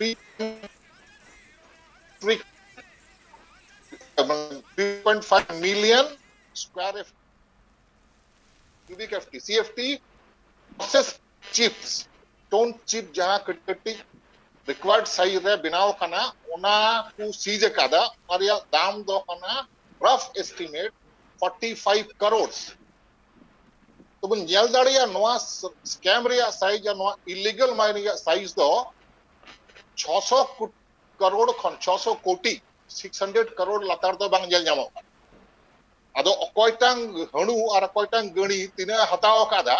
3.5 million square cubic FT CFT process chips tone chip जहां कटकटी रिक्वायर्ड साइज रे बनाव कना ओना को सीज अकादा और या दाम दो कना रफ एस्टिमेट 45 करोड़ तो बन जेल दाड़िया नोआ स्कैम रिया साइज या नोआ इलीगल माइनिंग साइज दो 600 करोड़ खन 600 कोटी 600 करोड़ लतार दो बांग जेल जामो आदो अकोयटांग हणु और अकोयटांग गणी तिने हताओ कादा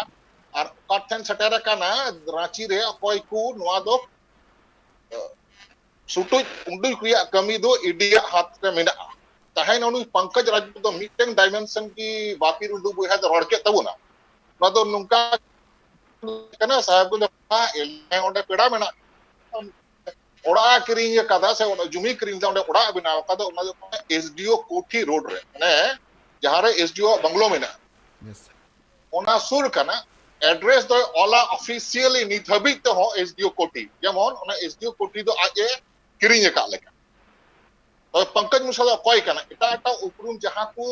और काठन सटेरा काना रांची रे अकोय को नोआ दो सुटु उंडुई कुया कमी दो इडिया हाथ रे मेना तहन उनु पंकज राजू दो मीटिंग डायमेंशन की बापी रुडू बुहा दो रड़ के तबुना ना दो नुंका कना साहब को एल ओंडे पेड़ा मेना ओड़ा किरिंग कदा से जुमी किरिंग दा ओंडे ओड़ा बिना कदा ओना दो एसडीओ कोठी रोड रे ने जहां रे एसडीओ बंगलो मेना यस ओना सुर कना एड्रेस दो ओला ऑफिशियली नित हबी तो हो एसडीओ कोठी जेमन ओना एसडीओ कोठी दो आजे किरिंग का लेका तो पंकज मिश्रा कोई कना इटा इटा उपरुम जहां को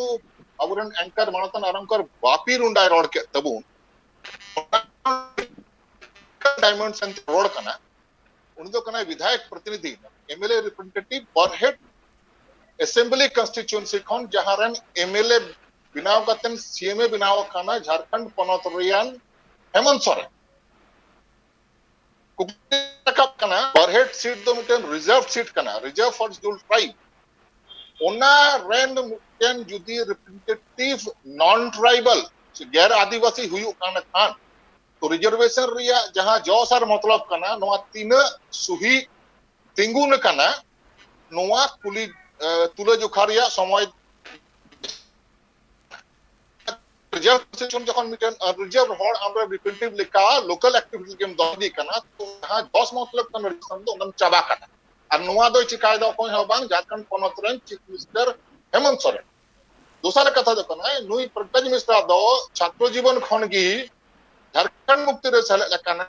अवरन एंकर मानतन आरंकर बापी रुंडा रोड के तबुन डायमेंशन रोड कना उन दो कना विधायक प्रतिनिधि एमएलए रिप्रेजेंटेटिव बरहेड असेंबली कंस्टिट्यूएंसी खन जहां रन एमएलए बिनाव कतन सीएमए बिनाव कना झारखंड पनत रियान हेमंत सोरेन कुका कना बरहेड सीट दो मिटन रिजर्व सीट कना रिजर्व फॉर शेड्यूल ट्राइब ओना रेन मुकेन जुदी रिप्रेजेंटेटिव नॉन ट्राइबल गैर आदिवासी हुयु कान खान तो रिजर्वेशन रिया जहां जॉस और मतलब कना नोआ तीन सुही तिंगुन कना नोआ कुली तुले जोखा रिया समय रिजर्व सिस्टम जखन मिटन रिजर्व हॉर आमरा रिप्रेजेंटेटिव लिखा लोकल एक्टिविटी गेम ददी कना तो जहां जॉस मतलब कना रिजर्व तो उनम चाबा कना और नोआ दो चिकाय दो कोई हबांग झारखंड पनत रन चीफ मिनिस्टर हेमंत सोरेन दूसरा कथा दो कना नुई पंकज मिश्रा दो छात्र जीवन खन गी झारखंड मुक्ति रे सले कना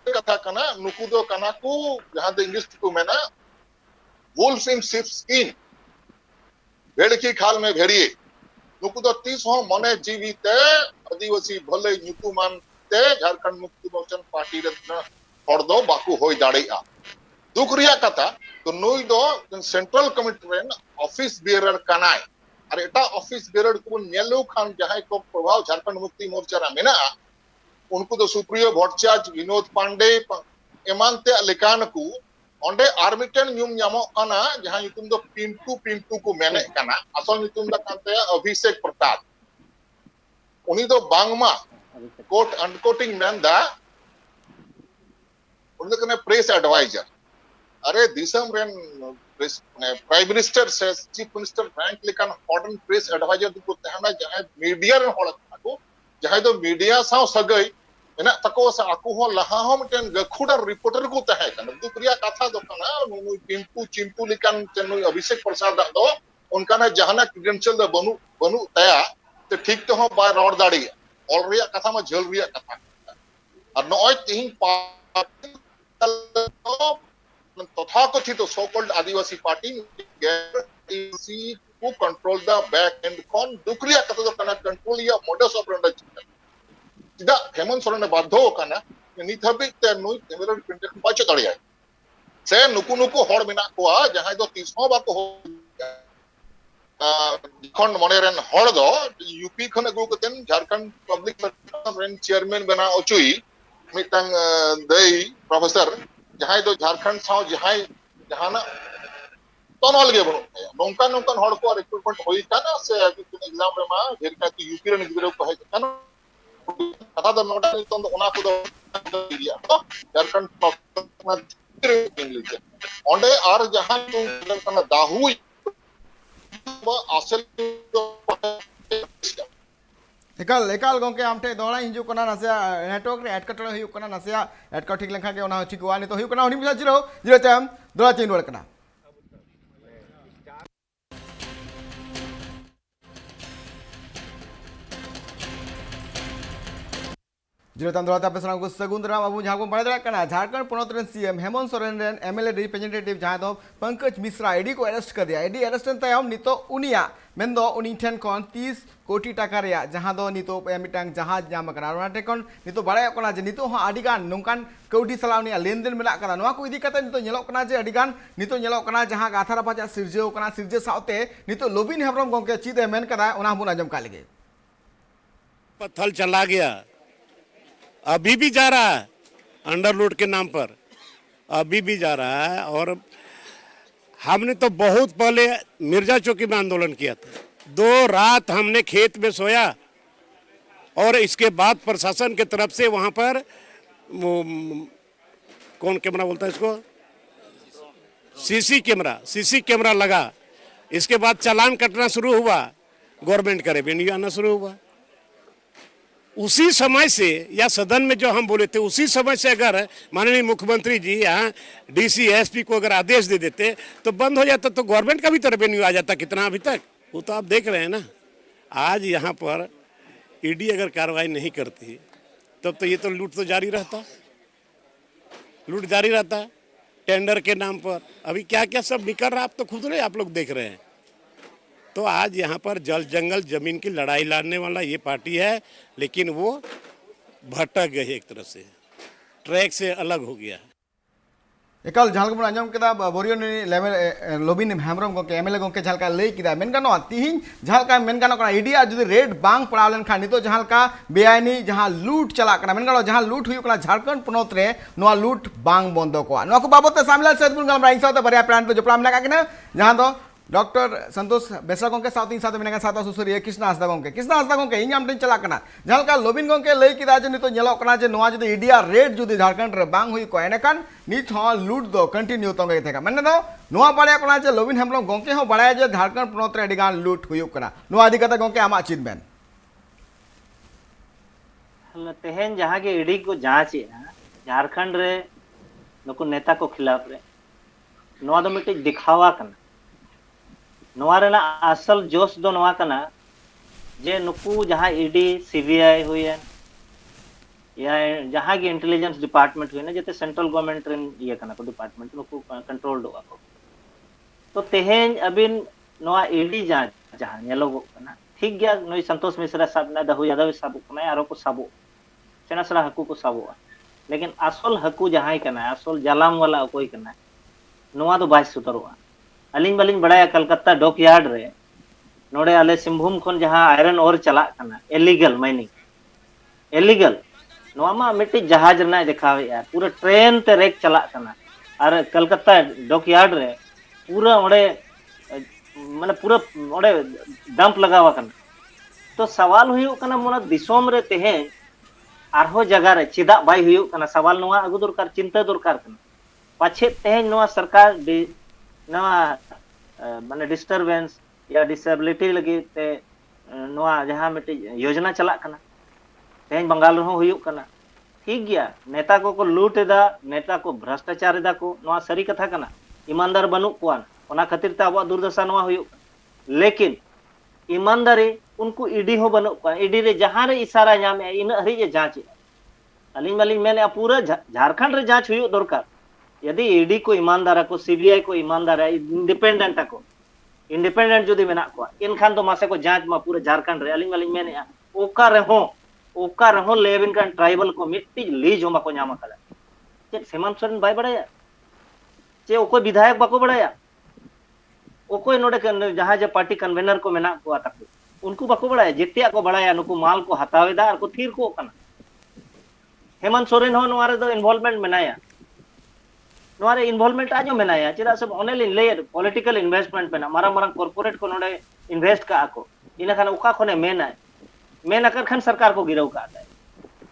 कथा कना नुकु दो कना को जहां दो इंग्लिश को मेना वुल्फ इन शिप स्किन भेड़ की खाल में भेड़िए नुकु दो 30 हो मने जीविते आदिवासी भले नुकुमान ते झारखंड मुक्ति मोर्चा पार्टी रे हर दो बाकू होय दाड़ेया दुख रिया कथा तो नुई दो सेंट्रल कमिटी रेन ऑफिस बियरर कनाय और एटा ऑफिस बियरर को नेलो खान जहां को प्रभाव झारखंड मुक्ति मोर्चा रा मेना उनको तो सुप्रियो भट्टाचार्य विनोद पांडे एमान ते लेकान को ओंडे आर्मिटन न्यूम न्यामो कना जहां नुतुम दो पिंटू को मेने कना असल नुतुम दा कांते अभिषेक प्रताप उनी दो बांगमा कोट अनकोटिंग मेंदा उनके कने प्रेस एडवाइजर अरे दिसम रेन प्राइम मिनिस्टर से चीफ मिनिस्टर रैंक लेकान फॉरेन प्रेस एडवाइजर को तहना जहां मीडिया रे हळ को जहां दो मीडिया साव सगई एना तको सा आकु हो लहा हो मटेन गखुडर रिपोर्टर को तहे कन दुप्रिया कथा दो कना नु चिंटू लेकान चनु अभिषेक प्रसाद दो उनका ना जहाना क्रेडेंशियल दो बनु तया तो ठीक तो हो बा रोड दाड़ी ऑल रिया कथा में झल रिया कथा और नय तिहिं तथाकथित सो कॉल्ड आदिवासी पार्टी को कंट्रोल द बैक एंड कौन दुक्रिया कथा दो कना कंट्रोल या मोडस ऑपरेंडी चिदा हेमंत सोरेन बाध्य कना नित हबी ते नुई एमएलए प्रिंटेशन बाच दड़िया से नुकु हड़ मेना कोआ जहां दो 30 हो बाको हो खन मने रेन हड़ दो यूपी खन अगु कतेन झारखंड पब्लिक रेन चेयरमैन बना ओचुई मिटंग दई प्रोफेसर जहां दो झारखंड साव जहां जहाना तनल गे बनु नौका नौका हड़ को रिक्रूटमेंट होई काना से एग्जाम रे मा ढेर का यूपी रे गिदरे को है काना कथा द नोटा नितन द ओना को द एरिया तो झारखंड इंग्लिश ओंडे आर जहां तो काना दाहुई असल एकाल एकाल गोंके आमटे दोड़ा हिजू कना नसे नेटवर्क रे एटकटोरे हुयु कना नसे एटका ठीक लेखा के ओना ठिकवा नि तो हुयु कना उनी मिसा जिरो जिरो तम दोड़ा चेन वड़ कना जिरोताम दोड़ा पे सनाम को सगुंदराम अबू जहां को बड़ा दड़ा कना झारखंड पोनत रेन सीएम हेमंत सोरेन रेन एमएलए रिप्रेजेंटेटिव जहां दो पंकज मिश्रा एडी को अरेस्ट कर दिया एडी अरेस्ट तायम नितो उनिया मेंदो उनी ठेन कोन 30 कोटी टाका रेया जहां दो नितो मिटांग जहाज नाम कना ओनाटे कोन नितो बड़ा कना जे नितो हो आडिगान नोंकान कौडी सलावनी लेनदेन मेना कना नोआ को इदी कते नितो नेलो कना जे आडिगान नितो नेलो कना जहां गाथारा पाजा सिरजेव कना सिरजे साउते नितो लोबिन हेब्रम गोंके चीदे मेन कदा ओना बुन आजम का लगे पत्थल चला गया अभी भी जा रहा है अंडरलूट के नाम पर अभी भी जा रहा है। और हमने तो बहुत पहले मिर्जा चौकी में आंदोलन किया था 2 रात हमने खेत में सोया और इसके बाद प्रशासन की तरफ से वहां पर कौन कैमरा बोलता है इसको सीसी कैमरा लगा। इसके बाद चालान कटना शुरू हुआ गवर्नमेंट का रेवेन्यू आना शुरू हुआ। उसी समय से या सदन में जो हम बोले थे उसी समय से अगर माननीय मुख्यमंत्री जी यहाँ डीसी एसपी को अगर आदेश दे देते तो बंद हो जाता तो गवर्नमेंट का भी तो रेवेन्यू आ जाता कितना अभी तक। वो तो आप देख रहे हैं ना। आज यहाँ पर ईडी अगर कार्रवाई नहीं करती तब तो ये तो लूट तो जारी रहता टेंडर के नाम पर। अभी क्या क्या सब निकल रहा आप तो खुद रहे आप लोग देख रहे हैं। तो आज यहाँ पर जल जंगल जमीन की लड़ाई लड़ने वाला ये पार्टी है, लेकिन वो भटक गई एक तरह से, ट्रैक से अलग हो गया। एकाल झालका बन आंजम केदा बोरियो लेवल लोबिन हेमरम गोके एमएलए गोके झालका लई किदा मेन गानो तिहिन झालका मेन गानो कना इडिया जुदी रेड बांग पड़ाव लेन खान नितो झालका बेआईनी जहां लूट चला कना मेन गानो जहां लूट हुई कना झारखंड पोनत रे नोआ लूट बांग बंदो को नोआ को बाबत सामला सेदबुन गलम राइंग साउते बरिया प्राण तो जपड़ा मेना काकिना जहां दो डॉक्टर संतोष बेसरा गोंके साउती साथ मेना साथ सुसुरिया कृष्णा हंसदा गोंके इኛम टिन चला कना झालका लोबिन गोंके लई किदा जे नितो नेलो कना जे नोआ जुदी इडिया रेड जुदी झारखंड रे बांग हुई को एनेकान नित हो लूट दो कंटिन्यू तंगे थेका मेन दो नोआ बाड़े कना जे लोबिन हेमरम गोंके हो बाड़ाय जे झारखंड पोनत रे अडिगान लूट हुई कना नोआ आदि कथा गोंके आमा चित बेन तेहन जहां के ईडी को जांच झारखंड रे नुकु नेता को खिलाफ रे नोआ दो मिटे दिखावा कना नोआ रेना असल जोश दो नोआ कना जे नुकु जहां ईडी सीबीआई हुई है या जहां की इंटेलिजेंस डिपार्टमेंट हुई ना जते सेंट्रल गवर्नमेंट रेन ये कना को डिपार्टमेंट नुकु कंट्रोल दो को तो तेहेन अबिन नोआ ईडी जांच जहां नेलो कना ठीक गया नोई संतोष मिश्रा साहब ना दहु यादव साहब कना आरो को साबो सेना सला हकु को साबो लेकिन असल हकु जहां कना असल जालाम वाला कोई कना नोआ दो बाय सुतरवा अलिंग बलिंग बड़ा कलकत्ता डॉकयार्ड रे नोडे आले सिंभूम खन जहां आयरन ओर चला कना इलीगल माइनिंग इलीगल नोआ मा मिट्टी जहाज ना दिखावे यार पूरा ट्रेन ते रेक चला कना और कलकत्ता डॉकयार्ड रे पूरा ओडे माने पूरा ओडे डंप लगावा कना तो सवाल हुयु कना मोना दिसोम रे तेहे आरहो जगह रे चिदा बाय हुयु कना सवाल नोआ अगु दरकार चिंता दरकार कना पाछे तेहे नोआ सरकार नवा माने डिस्टरबेंस या डिसेबिलिटी लगी ते नोआ जहां मिट्टी योजना चला कना तेज बंगाल रहो हुयु कना ठीक गया नेता को लूट एदा नेता को भ्रष्टाचार एदा को नोआ सरी कथा कना ईमानदार बनु कोन ओना खातिर ता अब दुर्दशा नोआ हुयु लेकिन ईमानदारी उनको ईडी हो बनु कोन ईडी रे जहां रे इशारा नामे इन हरि जे जांच अलिंग मलिंग मेने पूरा झारखंड रे जांच हुयु दरकार यदि ईडी को ईमानदार को सीबीआई को ईमानदार इंडिपेंडेंट को इंडिपेंडेंट जुदी मेना को इनखान तो मासे को जांच मा पूरे झारखंड रे अलिंग वालिंग मेने ओका रहो लेबिन कान ट्राइबल को मिट्टी लीज होमा को नामा कला जे हेमंत सोरेन बाय बड़ाया जे ओको विधायक बाको बड़ाया ओको नोडे जहां जे पार्टी कन्वेनर को मेना को ताको उनको बाको बड़ाया जेतिया को बड़ाया नुको माल को हतावेदा और को थीर को कना हेमंत सोरेन हो नोआ रे दो इन्वॉल्वमेंट मेनाया नोआ रे इन्वॉल्वमेंट आजो मेनाया चेदा से ओने लिन ले पॉलिटिकल इन्वेस्टमेंट मेना मारंग मारंग कॉर्पोरेट को नोडे इन्वेस्ट का को इना खान उका खने मेन अकर खान सरकार को गिरव का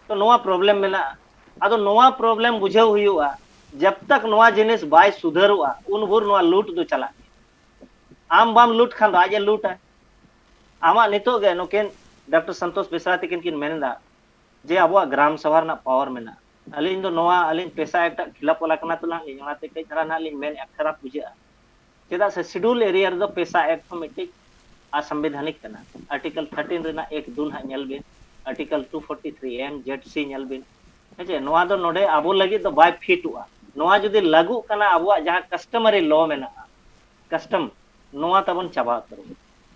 तो नोआ प्रॉब्लम मेना आदो नोआ प्रॉब्लम बुझाव हुआ जब तक नोआ जिनिस बाय सुधरवा उन भोर नोआ लूट दो चला आम बाम लूट खान आज लूट है आमा नितो गे नोकेन डॉक्टर संतोष बेसरा तकिन किन मेनदा जे अब ग्राम सभा ना पावर मेना अलिन दो नोआ अलिन पैसा एक खिलाफ वाला कना तो लांग ओनाते कई तरह ना लिन मेन खराब बुझा चेदा से शेड्यूल एरिया रे दो पैसा एक्ट मिटिक असंवैधानिक कना आर्टिकल 13 रेना एक दून हा नेल बिन आर्टिकल 243 एम जेड सी नेल बिन हेजे नोआ दो नोडे आबो लगी दो बाय फिटुआ नोआ जदि लागू कना आबो जहां कस्टमरी लॉ मेना कस्टम नोआ तबन चाबा करो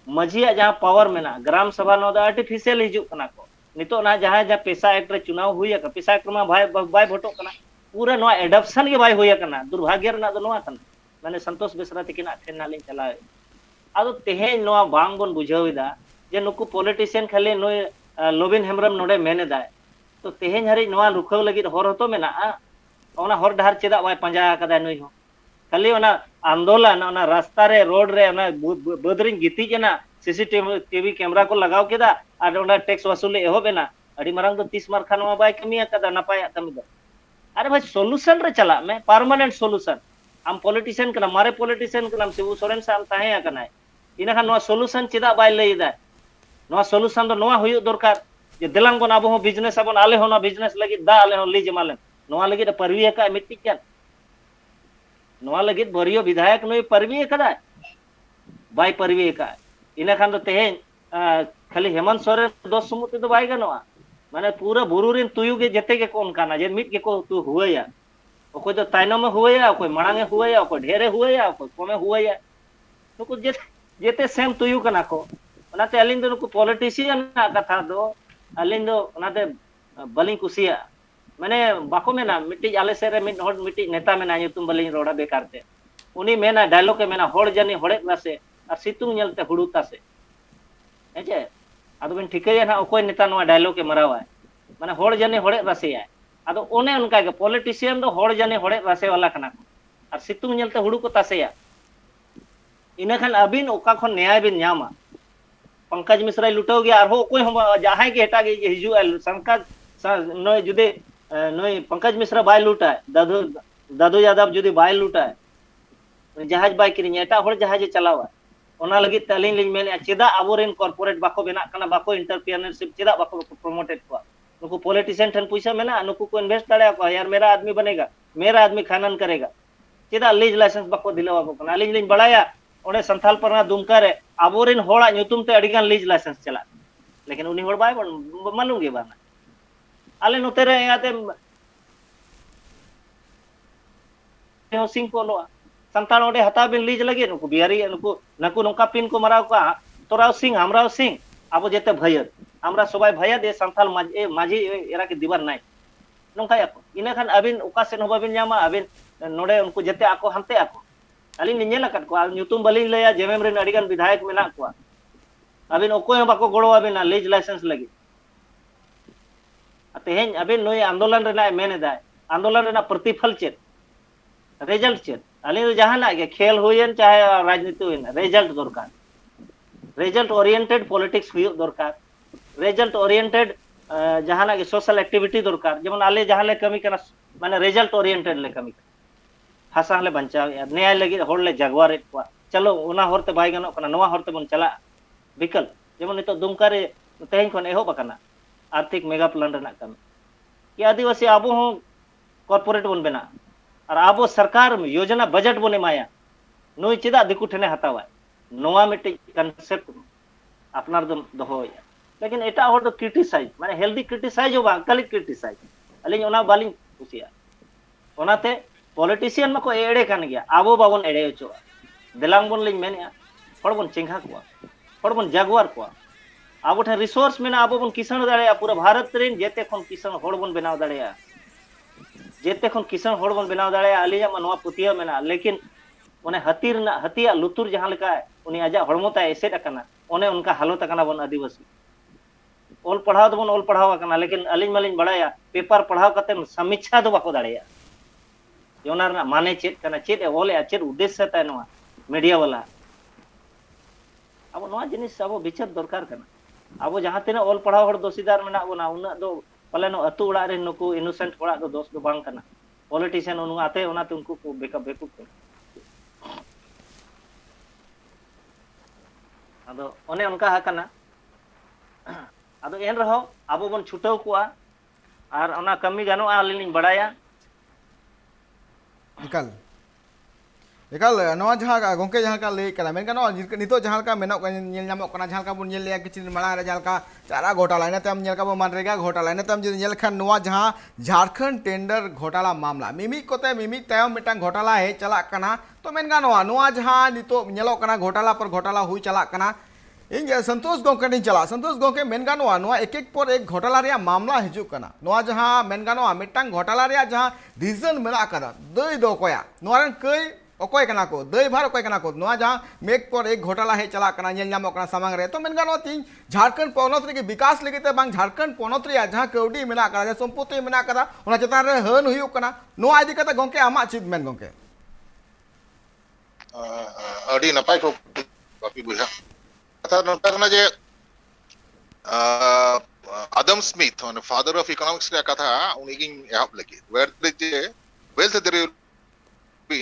मजिया जहां पावर मेना ग्राम सभा नो आर्टिफिशियल हिजु कना को नितो ना जहां जहां पैसा एक्ट रे चुनाव हुई का पैसा एक्ट में बाय भोटो कना पूरा नो एडॉप्शन के बाय हुई कना दुर्भाग्य रे ना दो नोआ कना माने संतोष बेसरा तकिन ठेन नालिन चला आदो तेहे नोआ बांग बोन बुझाविदा जे नुकु पॉलिटिशियन खाली नोय लोबिन हेमरम नोडे मेनेदा तो तेहेन हरि नोआ रुखाव लगी हर हतो मेना ओना हर डहार चेदा बाय पंजा कदा नोय हो खाली ओना आंदोलन ओना रास्ता रे रोड रे ओना बदरिन गिति जना सीसीटीवी कैमरा को लगाव केदा और ओना टैक्स वसूल एहोबेना अड़ी मरंग दो 30 मार खानवा बाय कमिया कदा नपाय कमी दो अरे भाई सॉल्यूशन रे चला मैं परमानेंट सॉल्यूशन आम पॉलिटिशियन कना मारे पॉलिटिशियन कना शिबू सोरेन साम ताहे कना इना खान नो सॉल्यूशन चेदा बाय लईदा नो सॉल्यूशन दो नोआ हुयो दरकार जे दिलांग बन आबो हो बिजनेस आबन आले हो ना बिजनेस लगी दा आले हो लीज माले नोआ लगी परवी का मिट्टी क्या नोआ लगी बरियो विधायक नो परवी कदा बाय परवी का इना खान दो तेहेन खाली हेमंत सोरेन दोस समुते दो बाय गनोआ माने पूरा बुरुरिन तुयु के जते के कोन काना जे मिट के को तू हुआया ओको तो ताइनो में हुआया कोई मणांगे हुआया कोई ढेरे हुआया कोई कोमे हुआया तो कुछ जेते सेम तुयु कना को ओनाते अलिन दो नुकु पॉलिटिशियन ना कथा दो अलिन दो ओनाते बलिं कुसिया माने बाको मेना मिट्टी आले से रे मिट हड मिट्टी नेता मेना तुम बलिं रोड़ा बेकारते उनी मेना डायलॉग के मेना हड़ जानी हड़े रासे और सितुंग नेलते हुड़ुता से हेजे आदो बिन ठिकैया ना ओकोय नेता नोआ डायलॉग के मरावा माने हड़ जानी हड़े रासे है आदो ओने उनका के पॉलिटिशियन दो हड़ जानी हड़े रासे वाला कना और सितुंग नेलते हुड़ु को तासेया इना खान अबिन ओका खन न्याय बिन न्यामा पंकज मिश्रा लुटाव गया और हो कोई हम जहां के हटा के हिजु संकज नय जुदे नय पंकज मिश्रा बाय लुटा दादू यादव जुदे बाय लुटा जहाज बाय किरिन एटा हर जहाज चलावा ओना लगी तलिन लिन मेन चेदा अबोरेन कॉर्पोरेट बाको बेना कना बाको एंटरप्रेन्योरशिप चेदा बाको प्रमोटेड को नुकु पॉलिटिशियन ठन पैसा मेना नुकु को इन्वेस्ट दाड़ा को यार मेरा आदमी बनेगा मेरा आदमी खानन करेगा चेदा लीज लाइसेंस बाको दिलवा को कना लिन लिन बड़ाया ओने संथाल परना दुमका रे अबोरेन होड़ा नुतुम ते अडिगान लीज लाइसेंस चला लेकिन उनी होड़ बाय मानूंगे बाना आले नोते रे याते सिंह को लो संतान ओडे हता बिन लीज लगे नुकु बिहारी नुकु नकु नोका पिन को मराव का तोराव सिंह हमराव सिंह आबो जेते भयत हमरा सबाय भयत दे संथाल माझी एरा के दिबार नाय नोंका याको इना खान अबिन ओका सेन होबाबिन न्यामा अबिन नोडे उनको जेते आको हंते आको अलिन निनेला कट को नुतुम बलिन लया जेमेम रे अडिगान विधायक मेना को अबिन ओकोय बाको गोड़ो अबिन लीज लाइसेंस लगी तेहेन अबिन नोय आंदोलन रेना मेनेदा आंदोलन रेना प्रतिफल चेत रिजल्ट चेत अलिन जहाना के खेल हुयन चाहे राजनीति हुयन रिजल्ट दरकार रिजल्ट ओरिएंटेड पॉलिटिक्स हुय दरकार रिजल्ट ओरिएंटेड जहाना के सोशल एक्टिविटी दरकार जेमन आले जहाले कमी कना माने रिजल्ट ओरिएंटेड ले कमी भाषा ले बंचाव न्याय लगी हर ले जगवार को चलो ओना हरते बाय गनो कना नवा हरते बन चला विकल्प जेमन नितो दुमका रे तेहेन खन एहो बकना आर्थिक मेगा प्लान रेना कमी कि आदिवासी आबो हो कॉर्पोरेट बन बेना और आबो सरकार में योजना बजट बने माया नोई चेदा दिकु ठने हतावा नोआ मिटे कांसेप्ट अपनार दम दोहोया लेकिन एटा हर दो क्रिटिसाइज माने हेल्दी क्रिटिसाइज होबा काली क्रिटिसाइज अलिन ओना बालिन कुसिया ओनाते पॉलिटिशियन मको एड़े कान गया आबो बाबन एड़े ओचो दिलांग बन लिन मेनिया हर बन चेंघा को हर बन जागवार को आबो ठे रिसोर्स मेना आबो बन किसान दाड़े पूरा भारत रेन जेते खन किसान हर बन बनाव दाड़े जेते खन किसान हर बन बनाव दाड़े अलिया मनवा पुतिया मेना लेकिन ओने हतिया लुतुर जहां लेका उनी आजा हड़मोता एसेट अकना ओने उनका हालत अकना बन आदिवासी ओल पढ़ाव तो ओल पढ़ाव करना लेकिन अलिंग मलिंग बड़ाया पेपर पढ़ाव करते समीक्षा दो बाको दाड़िया जोना रना माने चेत करना चेत ओले चेत उद्देश्य ताय नोआ मीडिया वाला अब नोआ जिनिस अब विचार दरकार करना अब जहां तिना ओल पढ़ाव हर दोषीदार मेना बोना उना दो पले नो अतु उड़ा रे नुकु इनोसेंट ओड़ा दो दोष दो बांग करना पॉलिटिशियन उनु आते ओना ते उनको को बेकअप बेकअप को अदो ओने उनका हाकना अदो एन रहो अब बन छुटाव कुआ और ओना कमी गानो आलिन बड़ाया इकल इकल नवा जहां गोंके जहां का ले करा मेन का नितो जहां का मेनो का नेल नामो कना जहां का बुन नेल लिया किछि माला रे जहां का चारा घोटाला ने तम नेल का बो मनरेगा घोटाला ने तम नेल खान नवा जहां झारखंड टेंडर घोटाला मामला मिमी कोते मिमी तयम मिटांग घोटाला हे चला कना तो मेन का नवा जहां नितो नेलो कना घोटाला पर घोटाला हुई चला कना इन संतोष गोंके नहीं चला संतोष गोंके मेन गानोआ एक एक पर एक घोटाला रे मामला हिजू कना नोआ जहां मेन गानोआ मिटांग घोटाला रे जहां रीजन मेना कदा दई दो कोया नोआ रन कई अकोय कना को दई भार अकोय कना को नोआ जहां मेक पर एक घोटाला हे चला कना नेल नामो कना सामांग रे तो मेन गानोआ तीन झारखंड पोनत रे के विकास लगिते बांग झारखंड पोनत रे जहां कौडी मेना कदा संपत्ति मेना कदा ओना चतान रे हन हुयु कना नोआ इदी कता गोंके आमा चित मेन गोंके अडी नपाय को बापी बुझा कथा नोटा करना जे आदम Smith on father of economics रे कथा उनी की एहब लगी where the wealth there will be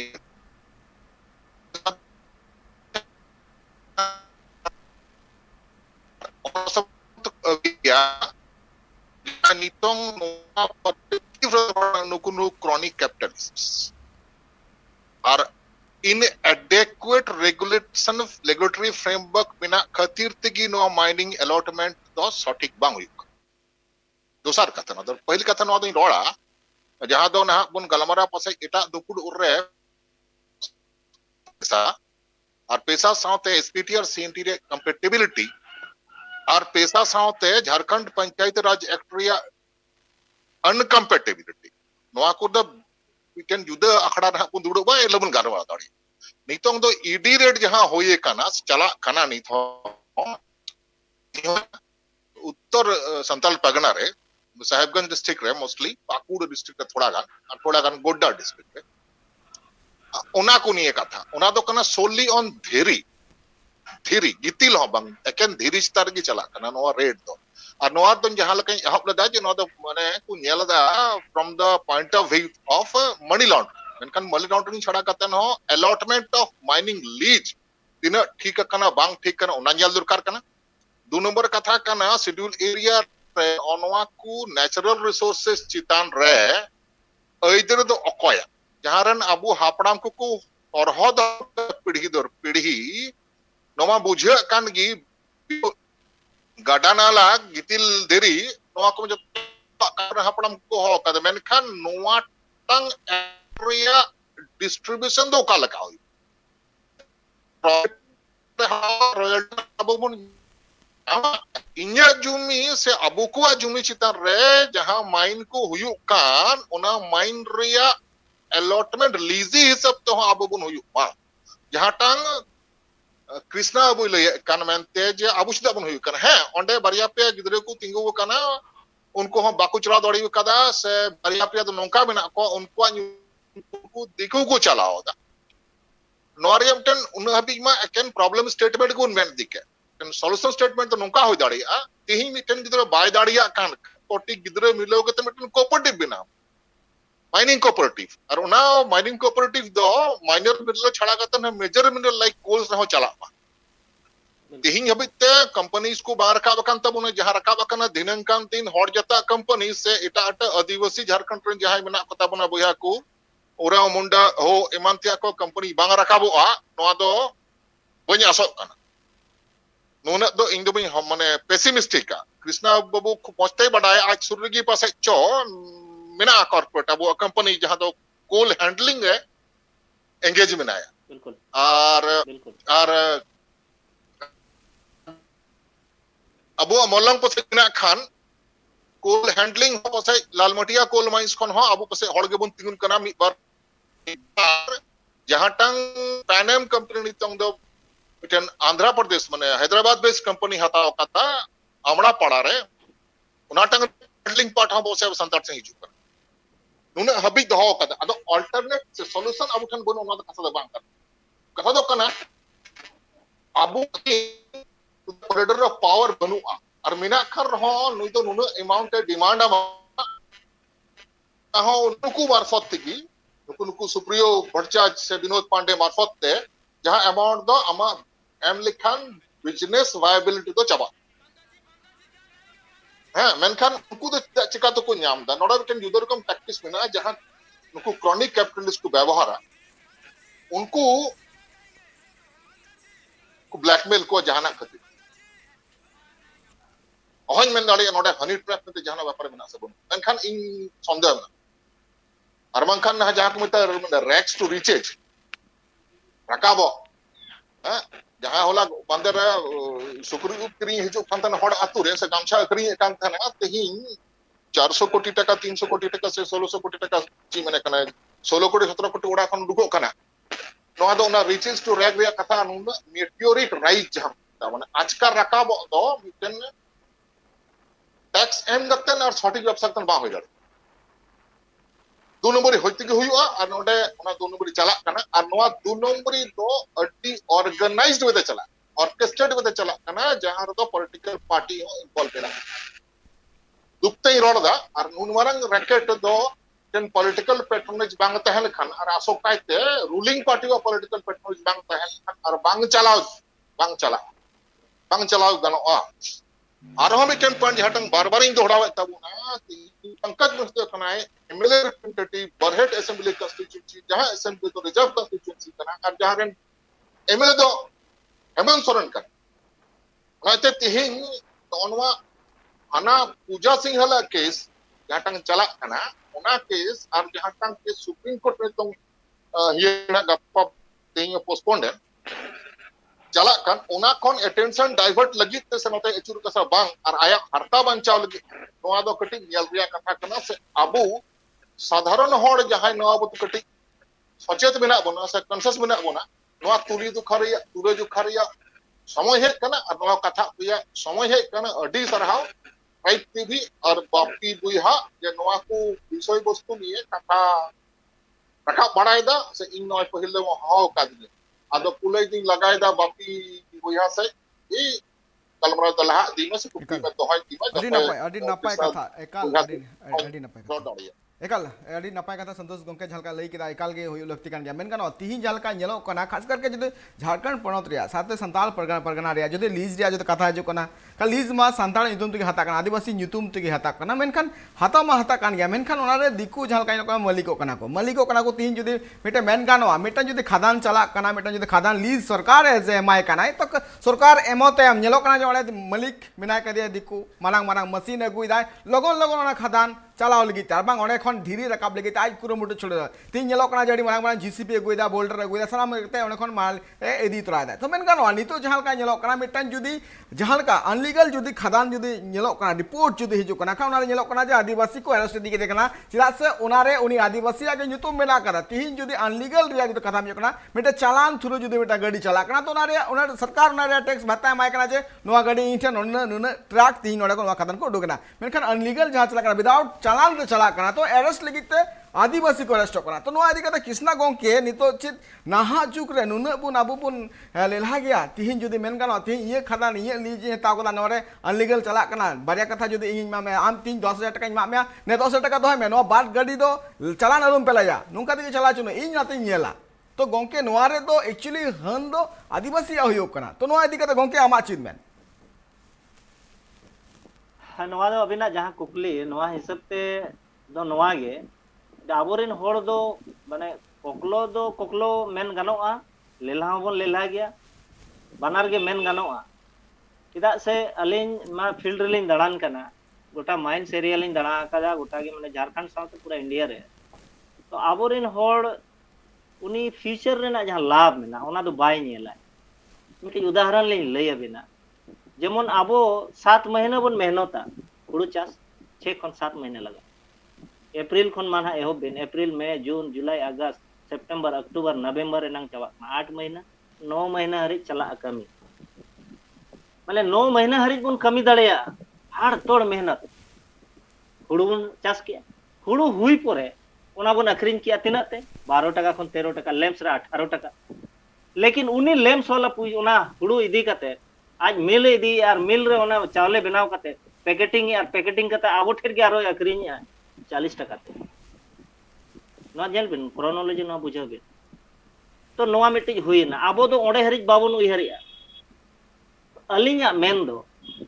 also ya nitong no perspective nukunu chronic capitalists are inadequate regulatory framework बिना खातिर तगी नो माइनिंग अलॉटमेंट दो सटीक बांग हुई दोसर कथा न पहली कथा नो दो रोड़ा जहां दो ना बुन गलमरा पसे एटा दुकुड उरे और पैसा साथे एसपीटी और सीएनटी रे कंपैटिबिलिटी और पैसा साथे झारखंड पंचायत राज एक्ट रे अनकंपैटिबिलिटी नोआ को द मिटन जुदा अखड़ा ना को दुड़ो बा एलबन गारवा दाड़ी नितोंग दो ईडी रेट जहां होये काना चला काना नित उत्तर संताल पगना रे साहेबगंज डिस्ट्रिक्ट रे मोस्टली पाकुड़ डिस्ट्रिक्ट थोड़ा गान गोड्डा डिस्ट्रिक्ट रे ओना को निये कथा ओना दो कना सोली ऑन थीरी गितिल हो बंग एकेन धीरी स्तर की चला कना नोआ रेट दो और नोआ तो जहां लकन एहब लदा जे नो दो माने को नेलदा from the point of view of money laundering मेनखान मनी लॉन्ड्रिंग छड़ा कतन हो अलॉटमेंट ऑफ माइनिंग लीज तिना ठीक कना बांग ठीक कना ओना नेल दरकार कना दो नंबर कथा कना शेड्यूल एरिया रे ओनवा को नेचुरल रिसोर्सेस चितान रे अइदर दो अकोया जहारन अबु हापड़ाम को औरहद पीढ़ी दर पीढ़ी नोमा बुझे कान गी गाडानाला गितिल देरी नोआ को जो हापड़ाम को हो कद मेनखान नोआ तंग एरिया डिस्ट्रीब्यूशन दो का लगा हुई रॉयल्टी अबु मुन इन्या जुमी से अबु को जुमी चितान रे जहां माइन को हुयु कान ओना माइन रिया अलॉटमेंट लीजी हिसाब तो अबु बुन हुयु मा जहां टांग कृष्णा अबु ले कान मेनते जे अबु सिदा बुन हुयु कान है ओंडे बारिया पे गिदरे को तिंगु काना उनको हम बाकु चला दौड़ी कदा से बारिया पे तो नोंका बिना को उनको दिकु को चलाओ दा नोरियमटन उन हबी मा एकन प्रॉब्लम स्टेटमेंट को उनमें दिके सॉल्यूशन स्टेटमेंट तो नोंका हो दाड़िया तिही मिटन गिदरे बाय दाड़िया कान कोटी गिदरे मिलो के तो मिटन कोऑपरेटिव बिना माइनिंग कोऑपरेटिव और उना माइनिंग कोऑपरेटिव दो माइनर मिनरल छड़ा कतन मेजर मिनरल लाइक कोल्स रहो चला तिहिं हबिते कंपनीज को बाहर का बकन तब उन्हें जहां रखा बकन दिनंकान दिन हर जता कंपनी से एटा अट आदिवासी झारखंड रे जहां मेना कता बना बोया को ओरा मुंडा हो इमानतिया को कंपनी बांग रखाबोआ नोआ दो बनी आसो कना नोना दो इन दो बनी माने पेसिमिस्टिक कृष्णा बाबू पहुंचते बडाय आज सुरगी पास चो मेना कॉर्पोरेट अब कंपनी जहां दो कोल हैंडलिंग है एंगेज में आया बिल्कुल और अबो मोलंग पसे बिना खान कोल हैंडलिंग हो पसे लालमटिया कोल माइंस कोन हो अबो पसे हड़गे बुन तिगुन कना मी बार जहां टंग पैनम कंपनी नितंग दो मिटन आंध्र प्रदेश माने हैदराबाद बेस्ड कंपनी हताओ कता आमड़ा पड़ा रे उनाटंग हैंडलिंग पार्ट हम बोसे संतार से हिजू कर नुना हबी दहो कदा अदो अल्टरनेट से सॉल्यूशन अब ठन बनो ना कथा बांग कर कथा दो कना अबु की कॉरिडोर ऑफ पावर बनुआ और मिना खर हो नुई तो नुना अमाउंट डिमांड हो नुकु मार्फत की नुकु नुकु सुप्रियो भट्टाचार्य से विनोद पांडे मार्फत ते जहां अमाउंट दो अमा एम लिखान बिजनेस वायबिलिटी तो चाबा हाँ मेनखान उनको तो चिका तो को नाम दा नोडा मिटन जुदा रकम टैक्टिस में ना जहां उनको क्रॉनिक कैपिटलिस्ट को व्यवहार उनको को ब्लैकमेल को जहां ना खती ओहन में दाड़ी नोडा हनी ट्रैप में जहां व्यापार में ना सबन मेनखान इन संदेह में अरमानखान ना जहां को मिता रैक्स टू रिचेज रकाबो हाँ जहां होला बंदर सुक्री क्री हिजु खान हड़ आतु रे से गामछा क्री कान थाना तेहिन 400 कोटी टका 300 कोटी टका से 1600 कोटी टका ची माने कना 16 कोटी 17 कोटी उड़ा खन दुगो कना नोआ दो ना रिचेज टू रैग रे कथा नुन मेटियोरिट राइट जहां माने आजका रकाब दो मिटन टैक्स एम गतन और सटीक व्यवसाय तन बा होय दो नंबर होइते के हुआ और नोडे ओना दो नंबर चला कना और नोआ दो नंबर दो अड्डी ऑर्गेनाइज्ड वे चला ऑर्केस्ट्रेटेड वे चला कना जहां दो पॉलिटिकल पार्टी हो इन्वॉल्व केला दुपते रोडदा और नुन मारंग रैकेट दो जन पॉलिटिकल पैट्रोनेज बांग तहल खान और आसो कायते रूलिंग पार्टी को पॉलिटिकल पैट्रोनेज बांग तहल खान और बांग चलाओ गनोआ और हम मिटन पॉइंट हटंग बार-बार इन दोहरावे तबुना पंकज मुस्ते कनाए MLA representative Barhait assembly constituency जहां असेंबली तो रिजर्व कंस्टिट्यूएंसी कना और जहां रेन एमएलए दो हेमंत सोरेन का नाते तिहिन तोनवा हना पूजा सिंह हला केस जहां चला कना ओना केस और जहां के सुप्रीम कोर्ट में तो हियना गप्पा तेई पोस्टपोन्ड चला kan ona kon attention divert lagi te sanote echur kasa bang ar aya harta banchaw lagi noa do kati nyal riya katha kana se abu sadharan hor jahay noa bu kati सचेत मेना बना से conscious मेना बना नोआ तुली दु खरिया तुरे जु खरिया समय है कना और नोआ कथा पिया समय है कना अडी सरहाव राइट टीवी और बापी बुइहा जे नोआ को विषय वस्तु लिए कथा रखा बड़ायदा से इन नोय पहिले वो हाव कादने आदो पुलै दिन लगायदा बापी बुइहा से ई कलमरा दलहा दिन से कुपी में दोहाय दिमा अडी नपाय कथा एकाल अडी नपाय कथा एकाल अडी नपाय कथा संतोष गोंके झलका लई केदा एकाल गे होय लक्ति कान गया मेनकान तिही झलका नेलो कना खास करके जदे झारखंड पणत रिया साथे संताल परगना रिया जदे लीज रिया जदे कथा जो कना का लीज मा संताल ᱧᱩᱛᱩᱢ तगे हता कना आदिवासी ᱧᱩᱛᱩᱢ तगे हता कना मेनखान हता मा हता कान गया मेनखान ओनारे दिकु झलका नो मालिको कना को तिही जदे मेटे मेन गानवा मेटा जदे खादान चला कना मेटा जदे खादान लीज सरकार है जे माय कना तो सरकार एमोते हम नेलो कना जो मालिक मिनाय कदे दिकु मानांग मानांग मशीन अगुइदाय लगन लगन ओना खादान चलाव लगी तारबांग ओने खन धीरी रकाब लगी आज कुरुमुटु छोड़ तीन नेलो कना जड़ी मानांग मानांग जीसीपी अगुइदा बोल्डर अगुइदा सानाम करते ओने खन माल एदी तोरा दा तो मेन गानवा नितो जहां का नेलो कना मिटन जुदी जहां का अनलीगल जुदी खादान जुदी नेलो कना रिपोर्ट जुदी हिजु कना का ओना नेलो कना जे आदिवासी को अरेस्ट दी के देखना चिदा से ओनारे उनी आदिवासी आगे ᱧᱩᱛᱩᱢ मेना करा तीन जुदी अनलीगल रिया जुदी कथा में कना मिटे चालान थ्रू जुदी मिटा गाड़ी चला कना तो ओनारे सरकार ओनारे टैक्स भत्ता माय कना जे नोआ गाड़ी इठे नुन ट्रक तीन ओडा को खादान को डोगना मेनखान अनलीगल जहां चला कना विदाउट चालान तो चला कना तो अरेस्ट लगिते आदिवासी को अरेस्ट कना तो नोआ आदि कथा कृष्णा गोंके नितो चित नाहा जुक रे नुन बुन अबु बुन लेलहा गया तीन जुदी मेन गानो तीन ये खादान ये लीज ताव कदा नोरे अनलीगल चला कना बारिया कथा जुदी इन मा में आम तीन 10,000 टका मा में ने 10,000 टका दोय में नो बाट गाड़ी दो चलान अलुम पेलाया नुका दिके चला चुनो इन नाते नेला तो गोंके नोआरे दो एक्चुअली हन दो आदिवासी होयो कना तो नोआ आदि कथा गोंके आमा चित में नोआ दो अबिना जहां कुकली नोआ हिसाब ते दो नोआ गे आबोरिन होड़ दो माने कोकलो मेन गानोआ लेला बोन लेला गया बानार गे मेन गानोआ चिदा से अलिन मा फील्ड रिलिन दड़ान कना गोटा माइंस एरिया लिन दड़ा कादा गोटा गे माने झारखंड साउथ पूरा इंडिया रे तो आबोरिन होड़ उनी फ्यूचर रेना जहां लाभ मेना ओना दो बाय नेला मिटे उदाहरण लिन लई अबिना जेमन आबो 7 महीना बन मेहनता हुड़ू चास 6 खन 7 महीने लगा एप्रिल खन माना एहो बेन एप्रिल मई जून जुलाई अगस्त सितंबर अक्टूबर नवंबर एनंग चवा 8 महीना 9 महीना हरि चला कमी माने 9 महीना हरि बन कमी दड़ेया हाड़ तोड़ मेहनत हुड़ू बन चाष किया हुड़ू हुई परे ओना बन अखरीन किया तिना ते 12 टका खन 13 टका लेम्स रे 18 टका लेकिन उनी लेम्स वाला ओना हुड़ू इदी कते आज मिल इदी और मिल रे ओना चावले बनाव कते पैकेटिंग कते आबो ठेर के आरो अखरीन 40 टका ते नवा जेल बिन क्रोनोलॉजी नवा बुझाव बिन तो नवा मिट्टी हुईना आबो दो ओंडे हरिज बाबन उयहरिया अलिंगा मेन दो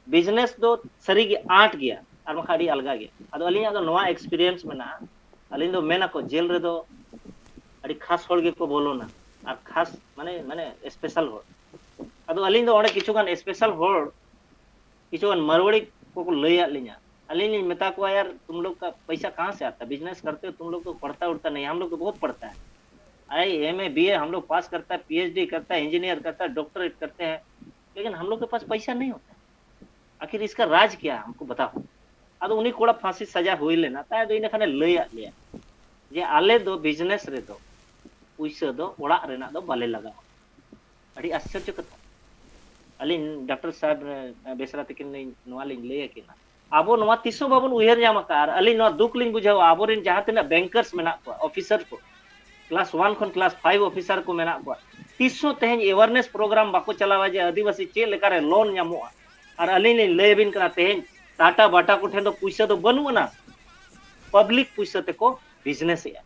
बिजनेस दो सरी के आठ गया और बखाड़ी अलगा गया अदो अलिंगा दो नवा एक्सपीरियंस मेना अलिंग दो मेना को जेल रे दो अड़ी खास होड़ गे को बोलो ना और खास माने माने स्पेशल होड़ अदो अलिंग दो ओंडे किछुगान स्पेशल होड़ किछुगान मरवाड़ी को लैया लिया अलिंग मेता को यार तुम लोग का पैसा कहाँ से आता है बिजनेस करते हो तुम लोग तो पढ़ता उड़ता नहीं हम लोग तो बहुत पढ़ता है IMA BA हम लोग पास करता है PhD करता है इंजीनियर करता है डॉक्टरेट करते हैं लेकिन हम लोग के पास पैसा नहीं होता आखिर इसका राज क्या है हमको बताओ अब उन्हीं कोड़ा फांसी सजा हुई लेना ताय दो इने खाने लैया लिया जे आले दो बिजनेस रे दो पैसा दो ओड़ा रेना दो बाले लगा अड़ी आश्चर्य कथा अलिन डॉक्टर साहब बेसरा तकिन नवा लिन लैया किना आबो नवा तिसो बाबन उयहर जाम का अलिन नवा दुख लिन बुझाव आबो रिन जहां तना बैंकर्स मेना को ऑफिसर को क्लास 1 खन क्लास 5 ऑफिसर को मेना को तिसो तेहन अवेयरनेस प्रोग्राम बाको चलावा जे आदिवासी चे लेकारे लोन ᱧᱟᱢᱚᱜᱼᱟ और अलिन लय बिन करा तेहन टाटा बाटा को ठेन दो पैसा दो बनुआ ना पब्लिक पैसा ते को बिजनेस या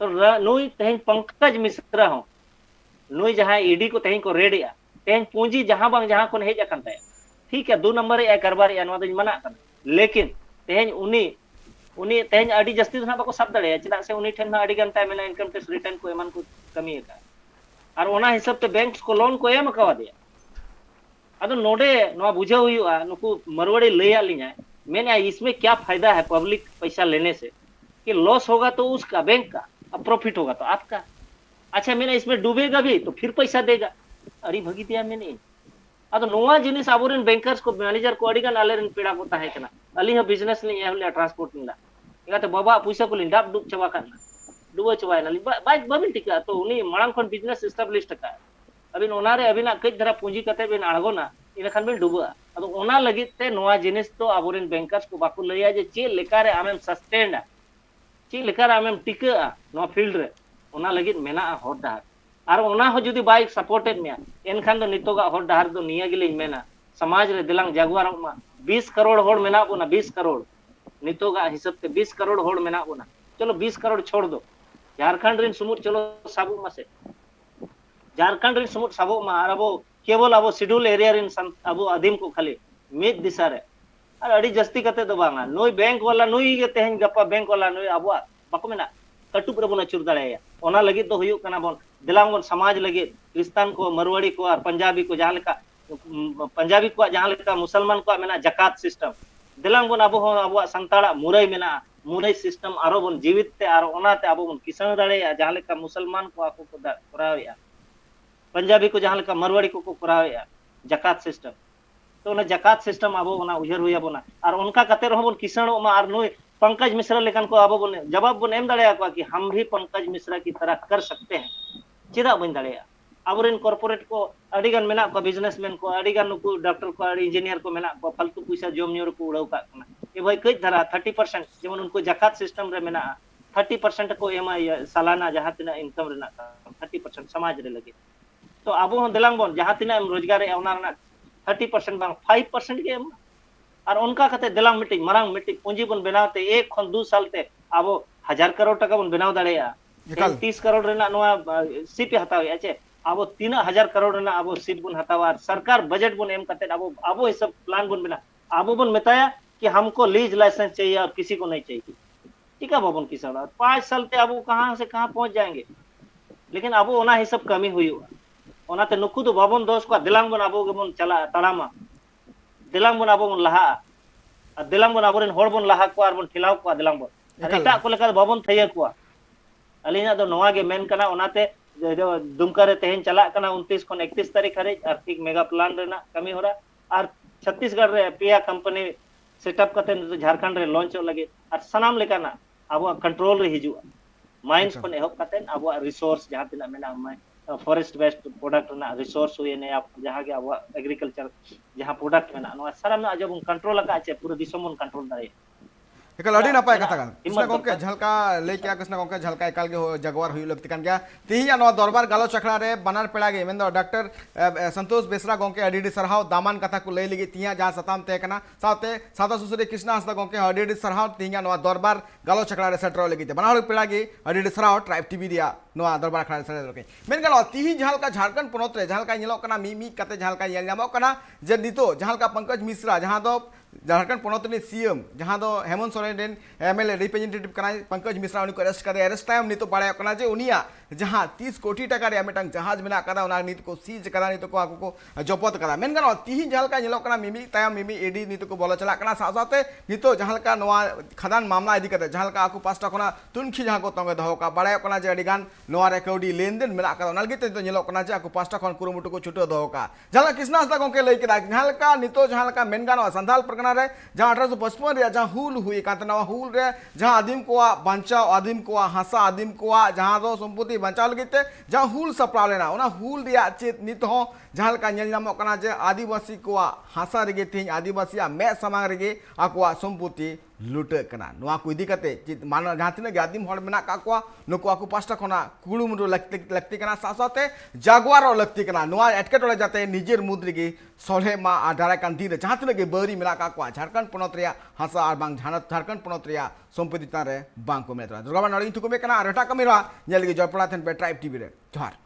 तो नुई तेहन पंकज मिश्रा हो नुई जहां ईडी को तेहन को रेड या तेहन पूंजी जहां बांग जहां को हेज अकन ताय ठीक है 2 नंबर या कारबार या नवा दो मना कर लेकिन तेहन उनी तेहन अडी जस्ती ना बाको सब दड़े चला से उनी ठेन अडी गन टाइम में इनकम टैक्स रिटर्न को एमान को कमी है और ओना हिसाब ते बैंक्स को लोन को एम कवा दिया अदो नोडे नवा बुझा हुआ नुकु मरवाड़ी लैया लिया मैंने इसमें क्या फायदा है पब्लिक पैसा लेने से कि लॉस होगा तो उसका बैंक का अब प्रॉफिट होगा तो आपका अच्छा मैंने इसमें डूबेगा भी तो फिर पैसा देगा अरे भगी दिया मैंने अदो नोवा जिनिस आबोरेन बैंकर्स को मैनेजर को अडिगन आलेरन पीड़ा को ताहे कना अली ह बिजनेस लिया हले ट्रांसपोर्ट निला इगाते बाबा पैसा को लिंडा डूब चबा करना डूबो चबाय ना बाइक बबिन टिका तो उनी मणांग खन बिजनेस एस्टैब्लिश का अबिन ओनारे अबिना कई धरा पूंजी कते बिन आड़गोना इन खान बिन डूबा अदो ओना लगित ते नोवा जिनिस तो आबोरेन बैंकर्स को बाकु लैया जे चे लेकारे आमेम सस्टेन चे लेकारे आमेम टिका नोवा फील्ड रे ओना लगित मेना हर डार और ओना हो जुदी बाइक सपोर्टेड में एनखान दो नितोगा हर डार दो निया गिलिन मेना समाज रे दिलांग जागवार मा 20 करोड़ होड़ मेना बोना 20 करोड़ नितोगा हिसाब ते 20 करोड़ होड़ मेना बोना चलो 20 करोड़ छोड़ दो झारखंड रिन सुमुट चलो साबु मासे झारखंड रिन सुमुट साबु मा और अबो केवल अबो शेड्यूल एरिया रिन अबो आदिम को खाली मिद दिशा रे और अड़ी जस्ती कते दो बांगा नोई बैंक वाला नोई गे तेहन गप्पा बैंक वाला नोई अबो बाको मेना कटुप रे बोना चुर दाड़ेया ओना लगी तो हुयु कना बोन दिलांग बोन समाज लगी क्रिस्तान को मरवाड़ी को और पंजाबी को जहां लेका पंजाबी को जहां लेका मुसलमान को मेना जकात सिस्टम दिलांग बोन अबो अबो संताड़ा मुरई मेना मुरई सिस्टम आरो बोन जीवित ते और ओनाते अबो बोन किसान दाड़ेया जहां लेका मुसलमान को आको को करावेया पंजाबी को जहां लेका मरवाड़ी को करावेया जकात सिस्टम तो ओना जकात सिस्टम अबो ओना उजर हुया बोना और उनका कते रहो बोन किसान मा और नोई पंकज मिश्रा लेखन को अब बोले जवाब बोने एम दड़ेया को कि हम भी पंकज मिश्रा की तरह कर सकते हैं चिदा बन दड़ेया अब इन कॉर्पोरेट को अडिगन मेना को बिजनेसमैन को अडिगन को डॉक्टर को इंजीनियर को मेना को फालतू पैसा जोम न्यूर को उड़ाव का ये भाई कई धरा 30% जेमन उनको जकात सिस्टम रे मेना 30% को एमा सालाना जहां तना इनकम रेना 30% समाज रे लगे तो अब हम दिलांग बोन जहां तना रोजगार ओना 30% बांग 5% के और उनका कहते दिलांग मिट्टी मरांग मिट्टी पूंजी बन बनाते 1 खन 2 साल ते अब 1000 करोड़ टका बन बनाव दाड़ेया 30 करोड़ रेना नोआ सीट हताव याचे अब 3000 करोड़ रेना अब सीट बन हताव और सरकार बजट बन एम करते अब ये सब प्लान बन बना अब बन बताया कि हमको लीज लाइसेंस चाहिए और किसी को नहीं चाहिए ठीक है बाबन किसान 5 साल ते अब कहां से कहां पहुंच जाएंगे लेकिन अब ओना ही सब कमी हुई ओना ते नुकु तो बाबन दोस्त को दिलांग बन अब बन चला तड़ामा दिलांग बन अब लहा दिलांग बन अब होड़ बन लहा को और बन ठिलाव को दिलांग बन अरे एटा को लेकर बाबन थैया को अलिना दो नवा गे मेन कना ओनाते दुमका रे तेहन चला कना 29 खन 31 तारीख हरे आर्थिक मेगा प्लान रेना कमी हो रहा और छत्तीसगढ़ रे पिया कंपनी सेटअप करते झारखंड रे लॉन्च लगे और सनाम लेकाना अब कंट्रोल रे हिजुआ माइंस खन एहब करते अब रिसोर्स जहां तना मेना फॉरेस्ट बेस्ड प्रोडक्ट ना रिसोर्स हुए ने आप जहां के अब एग्रीकल्चर जहां प्रोडक्ट मेना सारा में जब कंट्रोल का पूरा दिसम कंट्रोल दाड़े एकल अड़ी नपाय कथा कान हिम्मत कृष्णा गोंके झलका ले क्या कृष्णा गोंके झलका एकाल के जगवार हुई लगती कान गया तिहिया नवा दरबार गालोच अखड़ा रे बनार पेड़ा गे मेन डॉक्टर संतोष बेसरा गोंके अडी सरहाव दामान कथा को ले लगी तिहिया जहां सताम ते कना साथे सादा सुसुरी कृष्णा हंसदा गोंके अडी सरहाव तिहिया नवा दरबार गालोच अखड़ा रे सेटर लगी ते बनार पेड़ा गे अडी सरहाव ट्राइब टीवी दिया नवा दरबार अखड़ा रे सेटर लगे मेन गलो तिहि झलका झारखंड पोनोत रे झलका नेलो कना मी कते झलका नेल नामो कना जे नितो झलका पंकज मिश्रा जहां दो झारखंड पोनोत रे सीएम जहां दो हेमंत सोरेन रेन एमएलए रिप्रेजेंटेटिव कना पंकज मिश्रा उनी को अरेस्ट करे अरेस्ट टाइम नितो बाड़ाय कना जे उनिया जहां 30 कोटी टाका रे मिटंग जहाज मेना कदा उना नित को सीज कदा नितो को आको को जपत कदा मेन गनो तिहि झलका नेलो कना मिमी तायम मिमी एडी नितो को बोला चला कना सासाते नितो झलका नवा खदान मामला इदी कते झलका आको पास्टा कना तुनखी जहां को तंगे दहो का बाड़ाय कना जे अडिगान नवा रे कौडी लेनदेन मेना कदा उना गिते तो नेलो कना जे आको पास्टा खन कुरुमुटु को छुटो दहो का झलका कृष्णा हंसदा गोंके लई केदा झलका नितो झलका मेन गनो संथाल परगना रे जहां 1855 रे जहां हुल हुई काते नवा हुल रे जहां आदिम को बांचाव आदिम को हासा आदिम को जहां दो संपत्ति बांचाव लगिते जहां हुल सप्ला लेना उना हुल रिया चेत नित हो जहां का नेल नामो कना जे आदिवासी को हासा रेगे थिन आदिवासी मे समांग रेगे आको संपत्ति लुट कना नवा को इदी कते चित मान जहां तिना आदिम हड़ मेना का को नुको आको पास्टा खना कुळुमुडो लगती कना सासाते जागवार लगती कना नवा एटकेटोले जाते निजेर मुद्री गे सोले मा आधारा कान दिन जहां तिना गे बरी मेना का को झारखंड पोनोत रे हासा आर बांग झारखंड पोनोत रे संपत्ति तारे बांग को मेतरा दुर्गाबा नड़ी थुको मे कना रटा कमिरा नेल गे जयपड़ा थन पे ट्राइब टीवी रे जोहार।